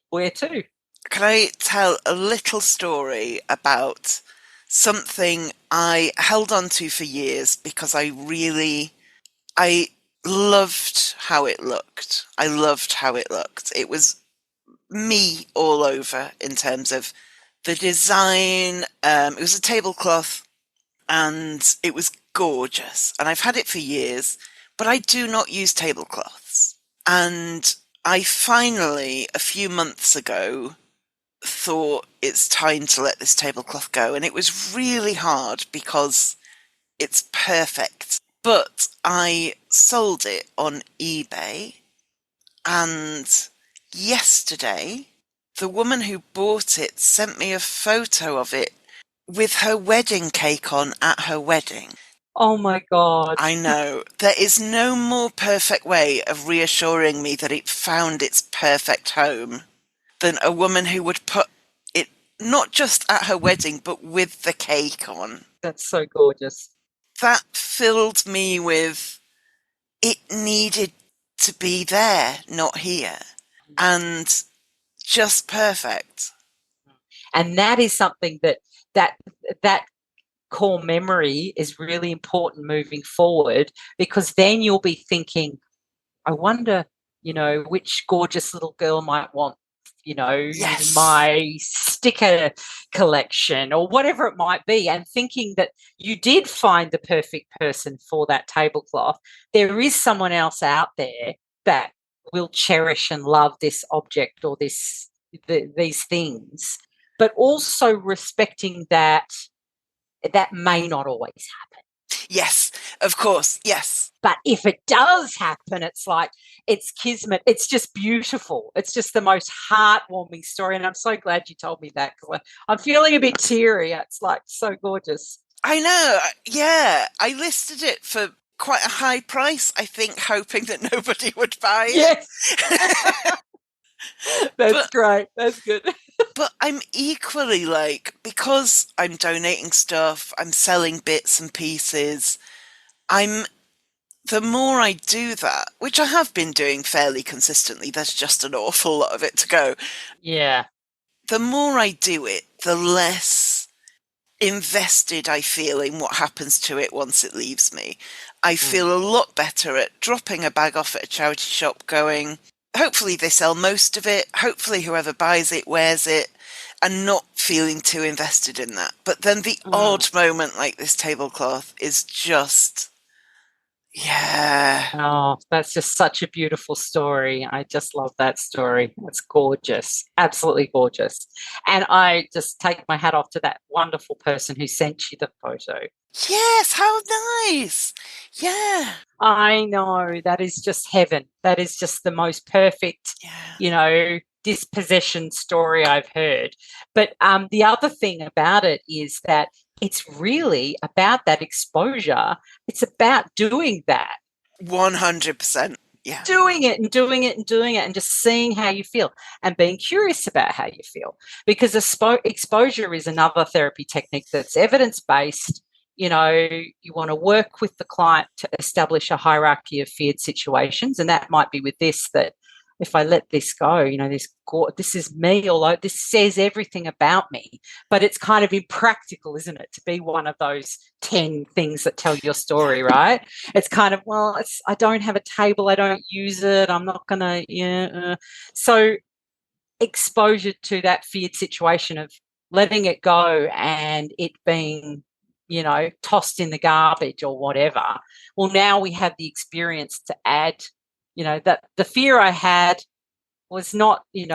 where to? Can I tell a little story about something I held on to for years because I loved how it looked. It was me all over in terms of the design. It was a tablecloth and it was gorgeous. And I've had it for years, but I do not use tablecloths. And I finally, a few months ago, thought it's time to let this tablecloth go. And it was really hard because it's perfect. But I sold it on eBay, and yesterday the woman who bought it sent me a photo of it with her wedding cake on at her wedding. Oh my God. I know. There is no more perfect way of reassuring me that it found its perfect home than a woman who would put it not just at her wedding, but with the cake on. That's so gorgeous. That filled me with, it needed to be there, not here. And just perfect. And that is something that core memory is really important moving forward, because then you'll be thinking, I wonder, which gorgeous little girl might want, yes, my sticker collection or whatever it might be, and thinking that you did find the perfect person for that tablecloth. There is someone else out there that will cherish and love this object or these things, but also respecting that may not always happen. Yes, of course, yes. But if it does happen, it's like, it's kismet. It's just beautiful. It's just the most heartwarming story. And I'm so glad you told me that, because I'm feeling a bit teary. It's like so gorgeous. I know. Yeah. I listed it for quite a high price, I think, hoping that nobody would buy it. Yes. That's great. That's good. But I'm equally because I'm donating stuff, I'm selling bits and pieces, the more I do that, which I have been doing fairly consistently, there's just an awful lot of it to go. Yeah. The more I do it, the less invested I feel in what happens to it once it leaves me. I feel a lot better at dropping a bag off at a charity shop going, hopefully they sell most of it, hopefully whoever buys it wears it, and not feeling too invested in that. But then the odd moment like this tablecloth is just... yeah. Oh, that's just such a beautiful story. I just love that story. It's gorgeous. Absolutely gorgeous. And I just take my hat off to that wonderful person who sent you the photo. Yes, how nice. Yeah. I know, that is just heaven. That is just the most perfect, dispossession story I've heard. But the other thing about it is that it's really about that exposure. It's about doing that. 100%. Yeah. Doing it and doing it and doing it and just seeing how you feel and being curious about how you feel. Because exposure is another therapy technique that's evidence-based. You want to work with the client to establish a hierarchy of feared situations. And that might be with this, that if I let this go, this is me, although this says everything about me, but it's kind of impractical, isn't it, to be one of those 10 things that tell your story, right? It's kind of, I don't have a table, I don't use it, I'm not going to, So exposure to that feared situation of letting it go and it being, tossed in the garbage or whatever. Well, now we have the experience to add, that the fear I had was not, it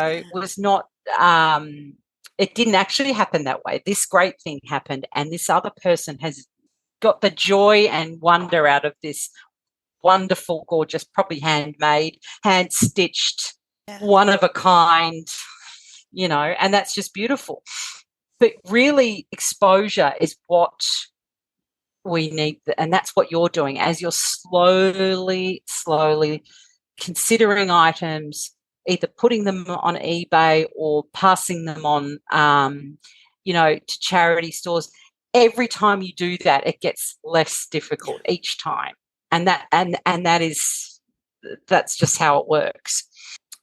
didn't actually happen that way. This great thing happened, and this other person has got the joy and wonder out of this wonderful, gorgeous, probably handmade, hand-stitched, one of a kind, and that's just beautiful. But really, exposure is what we need, and that's what you're doing as you're slowly considering items, either putting them on eBay or passing them on, to charity stores. Every time you do that, it gets less difficult each time, and that's just how it works.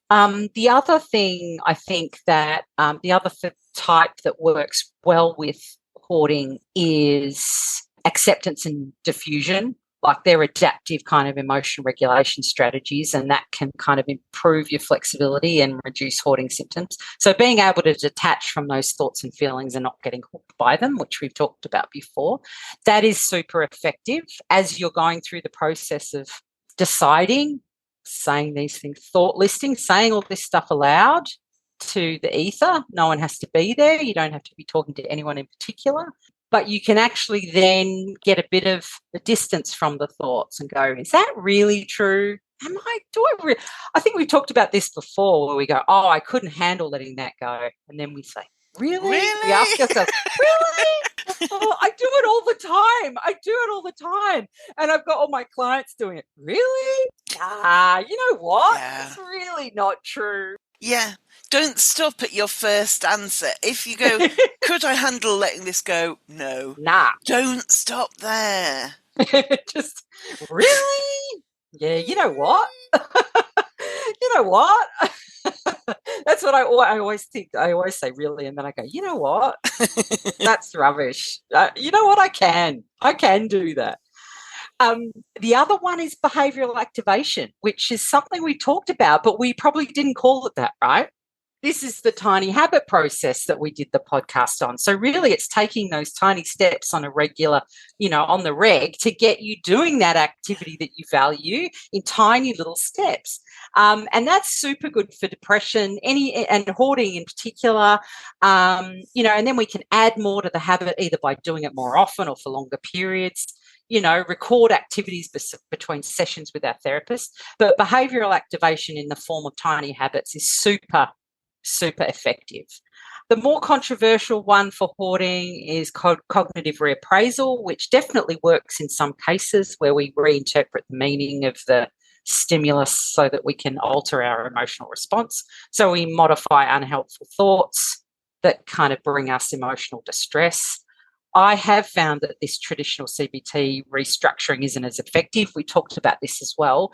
The other thing I think that the other type that works well with hoarding is acceptance and diffusion. Like, they're adaptive kind of emotion regulation strategies, and that can kind of improve your flexibility and reduce hoarding symptoms. So being able to detach from those thoughts and feelings and not getting hooked by them, which we've talked about before, that is super effective as you're going through the process of deciding, saying these things, thought listing, saying all this stuff aloud to the ether. No one has to be there. You don't have to be talking to anyone in particular. But you can actually then get a bit of the distance from the thoughts and go, is that really true? I think we've talked about this before, where we go, I couldn't handle letting that go. And then we say, really? We ask ourselves, really? I do it all the time. And I've got all my clients doing it. Really? Nah, you know what? Yeah. It's really not true. Yeah. Don't stop at your first answer. If you go, could I handle letting this go? No. Nah. Don't stop there. Just, really? Yeah, you know what? You know what? That's what I always think. I always say, really, and then I go, you know what? That's rubbish. You know what? I can do that. The other one is behavioural activation, which is something we talked about, but we probably didn't call it that, right? This is the tiny habit process that we did the podcast on. So really, it's taking those tiny steps on a regular, on the reg, to get you doing that activity that you value in tiny little steps. And that's super good for depression, and hoarding in particular. And then we can add more to the habit, either by doing it more often or for longer periods. Record activities between sessions with our therapist. But behavioural activation in the form of tiny habits is super effective. The more controversial one for hoarding is cognitive reappraisal, which definitely works in some cases where we reinterpret the meaning of the stimulus so that we can alter our emotional response. So we modify unhelpful thoughts that kind of bring us emotional distress. I have found that this traditional CBT restructuring isn't as effective. We talked about this as well.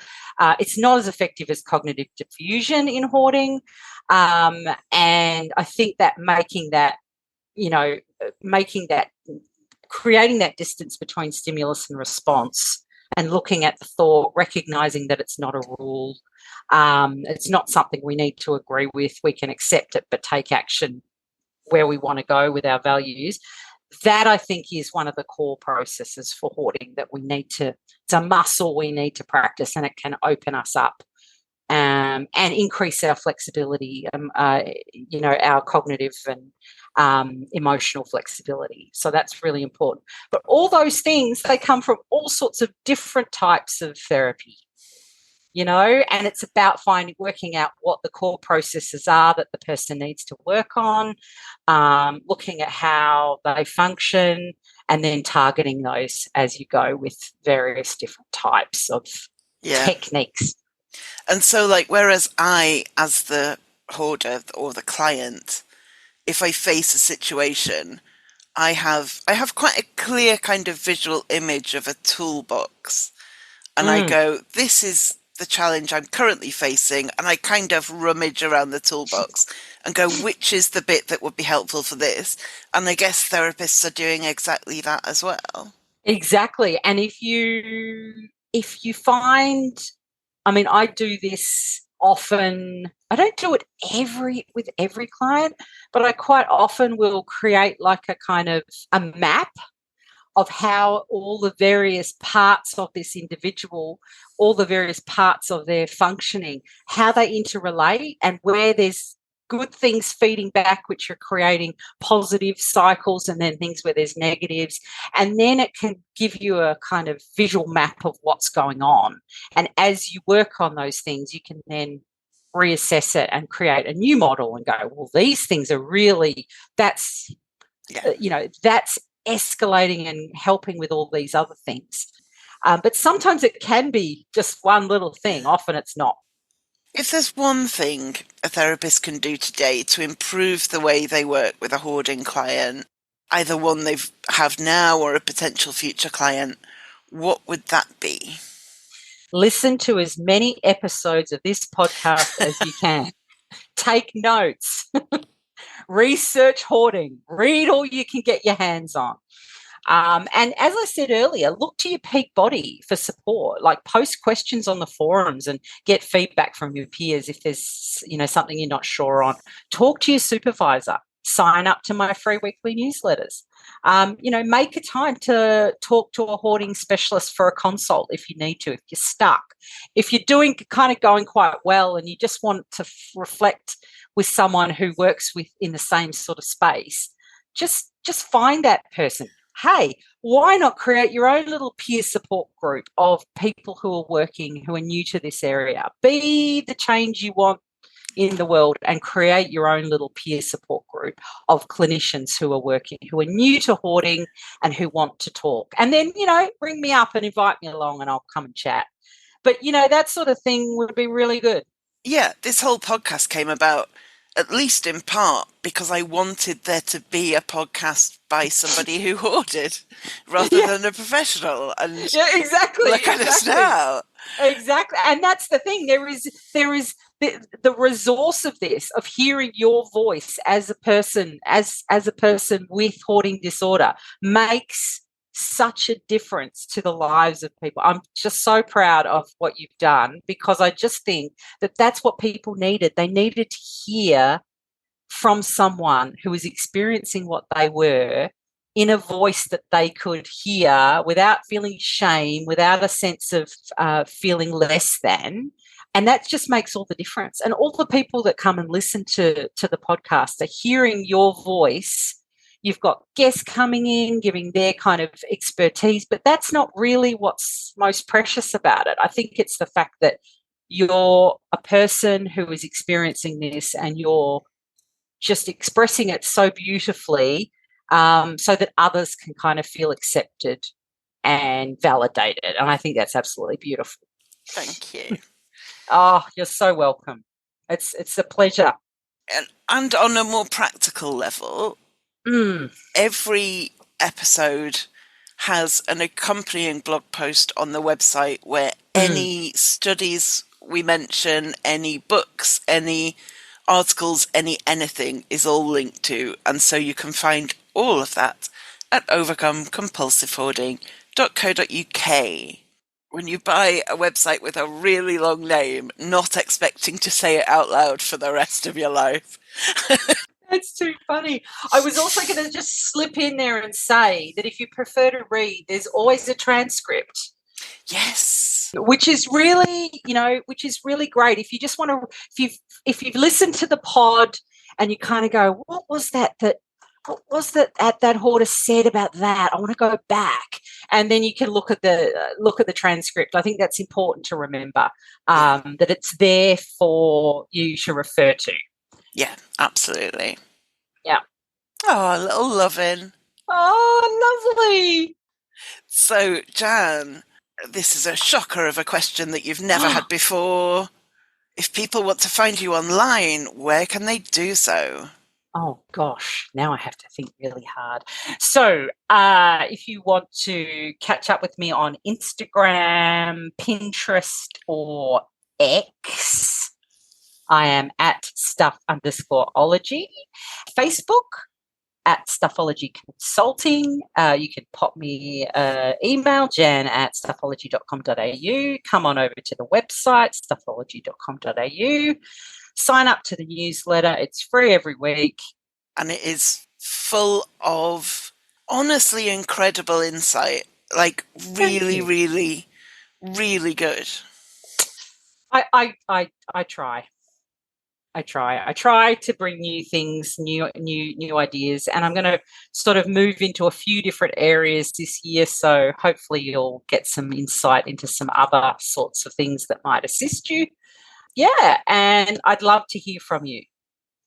It's not as effective as cognitive diffusion in hoarding. And I think that creating that distance between stimulus and response, and looking at the thought, recognizing that it's not a rule, it's not something we need to agree with. We can accept it, but take action where we want to go with our values. That, I think, is one of the core processes for hoarding that we need to, it's a muscle we need to practice, and it can open us up and increase our flexibility, our cognitive and emotional flexibility. So that's really important. But all those things, they come from all sorts of different types of therapy, and it's about working out what the core processes are that the person needs to work on, looking at how they function, and then targeting those as you go with various different types of techniques. And so, whereas I, as the hoarder or the client, if I face a situation, I have quite a clear kind of visual image of a toolbox, and I go, this is the challenge I'm currently facing, and I kind of rummage around the toolbox and go, which is the bit that would be helpful for this? And I guess therapists are doing exactly that as well. Exactly. And if you find, I do this often. I don't do it with every client, but I quite often will create like a kind of a map of how all the various parts of this individual, all the various parts of their functioning, how they interrelate, and where there's good things feeding back, which are creating positive cycles, and then things where there's negatives. And then it can give you a kind of visual map of what's going on. And as you work on those things, you can then reassess it and create a new model and go, well, these things are really, that's escalating and helping with all these other things. But sometimes it can be just one little thing. Often it's not. If there's one thing a therapist can do today to improve the way they work with a hoarding client, either one they have now or a potential future client, what would that be? Listen to as many episodes of this podcast as you can. Take notes. Research hoarding. Read all you can get your hands on. And as I said earlier, look to your peak body for support. Like, post questions on the forums and get feedback from your peers if there's something you're not sure on. Talk to your supervisor. Sign up to my free weekly newsletters. Make a time to talk to a hoarding specialist for a consult if you need to, if you're stuck. If you're going quite well and you just want to reflect with someone who works in the same sort of space, just find that person. Hey, why not create your own little peer support group of people who are new to this area? Be the change you want in the world and create your own little peer support group of clinicians who are new to hoarding and who want to talk. And then, ring me up and invite me along and I'll come and chat. But, that sort of thing would be really good. Yeah, this whole podcast came about, at least in part, because I wanted there to be a podcast by somebody who hoarded rather than a professional. And exactly. Look at us now. Exactly. And that's the thing. There is the resource of this, of hearing your voice as a person, as a person with hoarding disorder, makes such a difference to the lives of people. I'm just so proud of what you've done, because I just think that that's what people needed. They needed to hear from someone who was experiencing what they were in a voice that they could hear without feeling shame, without a sense of feeling less than. And that just makes all the difference. And all the people that come and listen to the podcast are hearing your voice. You've got guests coming in, giving their kind of expertise, but that's not really what's most precious about it. I think it's the fact that you're a person who is experiencing this and you're just expressing it so beautifully, so that others can kind of feel accepted and validated. And I think that's absolutely beautiful. Thank you. Oh, you're so welcome. It's a pleasure. And on a more practical level, every episode has an accompanying blog post on the website where any studies we mention, any books, any articles, anything is all linked to. And so you can find all of that at overcomecompulsivehoarding.co.uk. When you buy a website with a really long name, not expecting to say it out loud for the rest of your life. That's too funny. I was also going to just slip in there and say that if you prefer to read, there's always a transcript. Yes. which is really, which is really great. If you just want to, if you've listened to the pod and you kind of go, what was that hoarder said about that? I want to go back, and then you can look at the transcript. I think that's important to remember, that it's there for you to refer to. Yeah, absolutely. Yeah. Oh, a little loving. Oh, lovely. So, Jan, this is a shocker of a question that you've never had before. If people want to find you online, where can they do so? Oh, gosh, now I have to think really hard. So if you want to catch up with me on Instagram, Pinterest, or X, I am at stuff_ology. Facebook, at Stuffology Consulting. You can pop me email, jan@stuffology.com.au. Come on over to the website, stuffology.com.au. Sign up to the newsletter. It's free every week. And it is full of honestly incredible insight. Like really, really, really good. I try. I try to bring new things, new ideas, and I'm going to sort of move into a few different areas this year. So hopefully you'll get some insight into some other sorts of things that might assist you. Yeah, and I'd love to hear from you.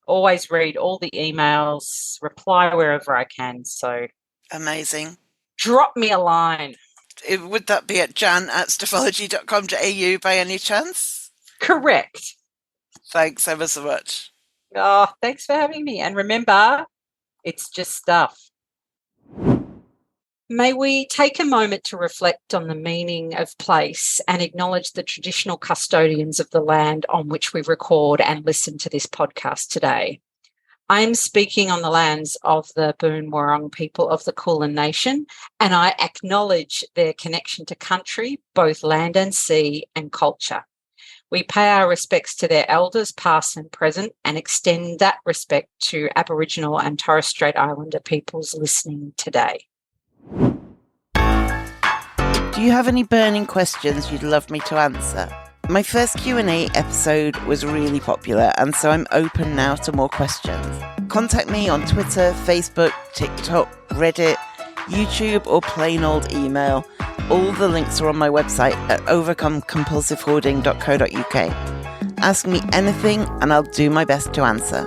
Always read all the emails, reply wherever I can. So amazing. Drop me a line. Would that be at jan@stuffology.com.au by any chance? Correct. Thanks ever so much. Oh, thanks for having me. And remember, it's just stuff. May we take a moment to reflect on the meaning of place and acknowledge the traditional custodians of the land on which we record and listen to this podcast today. I am speaking on the lands of the Boon Wurrung people of the Kulin Nation, and I acknowledge their connection to country, both land and sea, and culture. We pay our respects to their elders, past and present, and extend that respect to Aboriginal and Torres Strait Islander peoples listening today. Do you have any burning questions you'd love me to answer? My first Q&A episode was really popular, and so I'm open now to more questions. Contact me on Twitter, Facebook, TikTok, Reddit, YouTube, or plain old email. All the links are on my website at overcomecompulsivehoarding.co.uk. Ask me anything and I'll do my best to answer.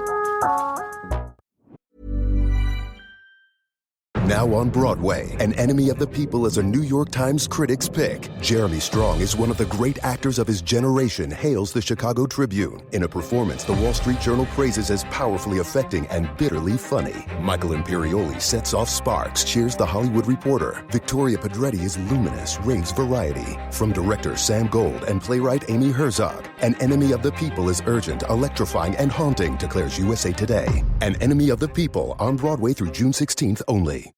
Now on Broadway, An Enemy of the People is a New York Times critic's pick. Jeremy Strong is one of the great actors of his generation, hails the Chicago Tribune. In a performance the Wall Street Journal praises as powerfully affecting and bitterly funny. Michael Imperioli sets off sparks, cheers the Hollywood Reporter. Victoria Pedretti is luminous, raves variety. From director Sam Gold and playwright Amy Herzog, An Enemy of the People is urgent, electrifying, and haunting, declares USA Today. An Enemy of the People, on Broadway through June 16th only.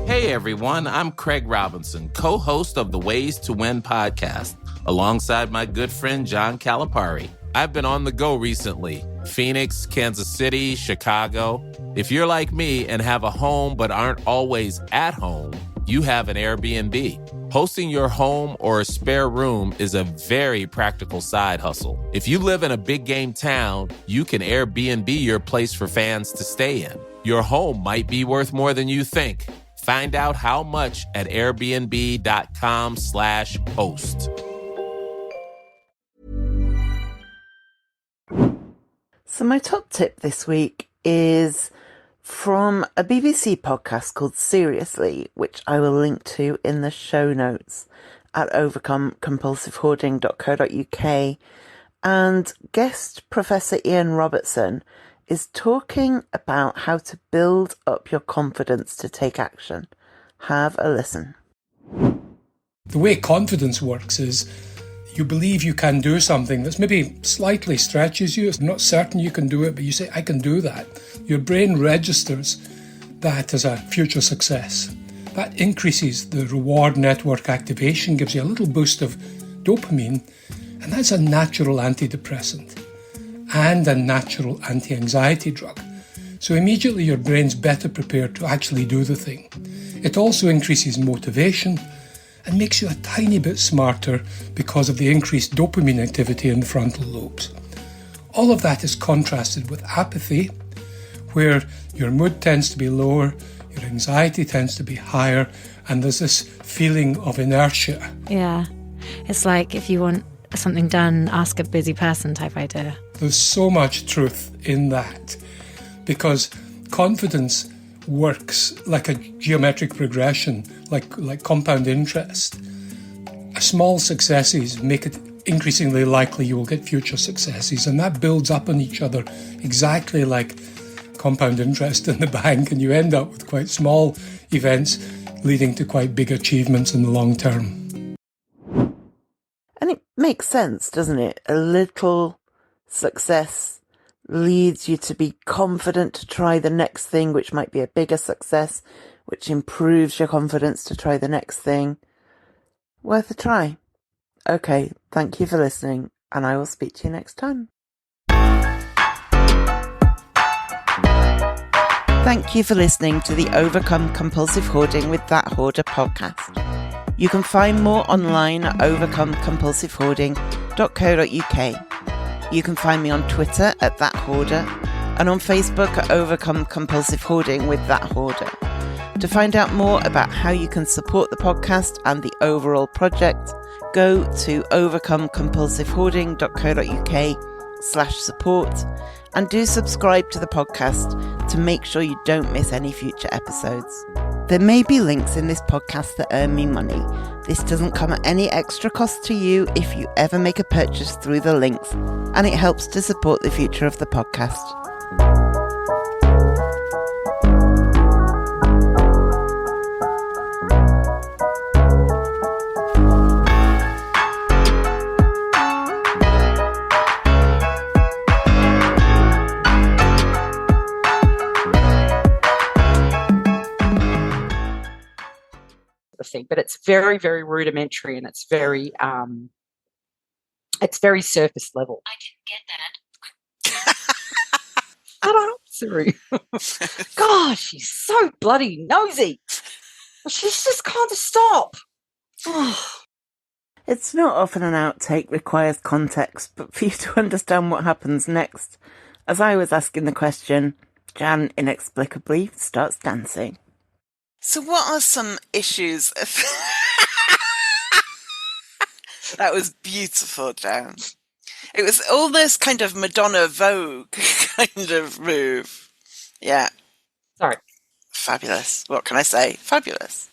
Hey everyone, I'm Craig Robinson, co-host of the Ways to Win podcast, alongside my good friend John Calipari. I've been on the go recently. Phoenix, Kansas City, Chicago. If you're like me and have a home but aren't always at home, you have an Airbnb. Hosting your home or a spare room is a very practical side hustle. If you live in a big game town, you can Airbnb your place for fans to stay in. Your home might be worth more than you think. Find out how much at airbnb.com/host. So my top tip this week is from a BBC podcast called Seriously, which I will link to in the show notes at overcomecompulsivehoarding.co.uk. And guest Professor Ian Robertson is talking about how to build up your confidence to take action. Have a listen. The way confidence works is you believe you can do something that's maybe slightly stretches you. It's not certain you can do it, but you say, I can do that. Your brain registers that as a future success. That increases the reward network activation, gives you a little boost of dopamine, and that's a natural antidepressant and a natural anti-anxiety drug. So immediately your brain's better prepared to actually do the thing. It also increases motivation, and makes you a tiny bit smarter because of the increased dopamine activity in the frontal lobes. All of that is contrasted with apathy, where your mood tends to be lower, your anxiety tends to be higher, and there's this feeling of inertia. Yeah. It's like if you want something done, ask a busy person type idea. There's so much truth in that, because confidence works like a geometric progression, like compound interest. Small successes make it increasingly likely you will get future successes, and that builds up on each other exactly like compound interest in the bank, and you end up with quite small events leading to quite big achievements in the long term. And it makes sense, doesn't it? A little success leads you to be confident to try the next thing, which might be a bigger success, which improves your confidence to try the next thing. Worth a try. Okay, thank you for listening, and I will speak to you next time. Thank you for listening to the Overcome Compulsive Hoarding with That Hoarder podcast. You can find more online at overcomecompulsivehoarding.co.uk. You can find me on Twitter at That Hoarder and on Facebook at Overcome Compulsive Hoarding with That Hoarder. To find out more about how you can support the podcast and the overall project, go to overcomecompulsivehoarding.co.uk/support and do subscribe to the podcast to make sure you don't miss any future episodes. There may be links in this podcast that earn me money. This doesn't come at any extra cost to you if you ever make a purchase through the links, and it helps to support the future of the podcast. Thing, but it's very, very rudimentary, and it's very surface level. I didn't get that. Shut up, Siri. Gosh, she's so bloody nosy. She's just can't stop. It's not often an outtake requires context, but for you to understand what happens next, as I was asking the question, Jan inexplicably starts dancing. So what are some issues of... That was beautiful, Jan. It was almost kind of Madonna Vogue kind of move. Yeah. Sorry. Fabulous. What can I say? Fabulous.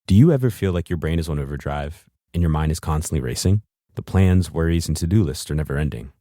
Do you ever feel like your brain is on overdrive and your mind is constantly racing? The plans, worries, and to-do lists are never ending.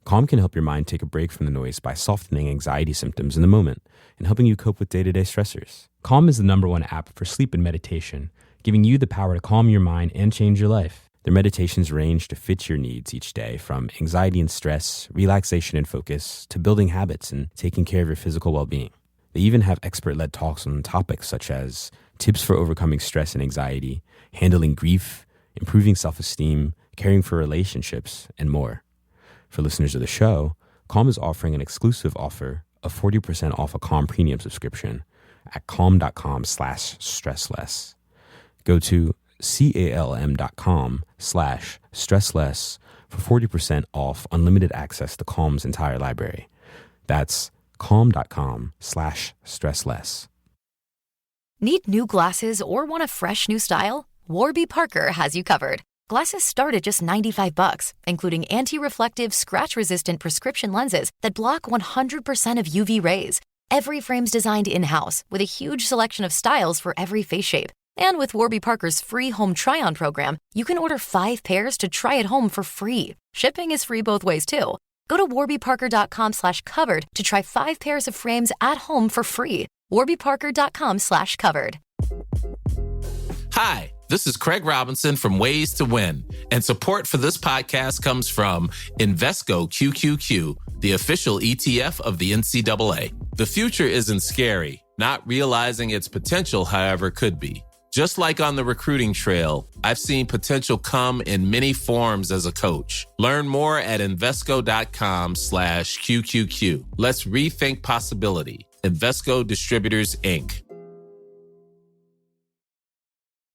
Calm can help your mind take a break from the noise by softening anxiety symptoms in the moment and helping you cope with day-to-day stressors. Calm is the #1 app for sleep and meditation, giving you the power to calm your mind and change your life. Their meditations range to fit your needs each day, from anxiety and stress, relaxation and focus, to building habits and taking care of your physical well-being. They even have expert-led talks on topics such as tips for overcoming stress and anxiety, handling grief, improving self-esteem, caring for relationships, and more. For listeners of the show, Calm is offering an exclusive offer of 40% off a Calm premium subscription at calm.com/stressless. Go to calm.com/stressless for 40% off unlimited access to Calm's entire library. That's calm.com/stressless. Need new glasses or want a fresh new style? Warby Parker has you covered. Glasses start at just $95, including anti-reflective, scratch-resistant prescription lenses that block 100% of UV rays. Every frame's designed in-house with a huge selection of styles for every face shape. And with Warby Parker's free home try-on program, you can order 5 pairs to try at home for free. Shipping is free both ways, too. Go to warbyparker.com/covered to try 5 pairs of frames at home for free. warbyparker.com/covered. Hi, this is Craig Robinson from Ways to Win, and support for this podcast comes from Invesco QQQ, the official ETF of the NCAA. The future isn't scary. Not realizing its potential, however, could be. Just like on the recruiting trail, I've seen potential come in many forms as a coach. Learn more at Invesco.com/QQQ. Let's rethink possibility. Invesco Distributors, Inc.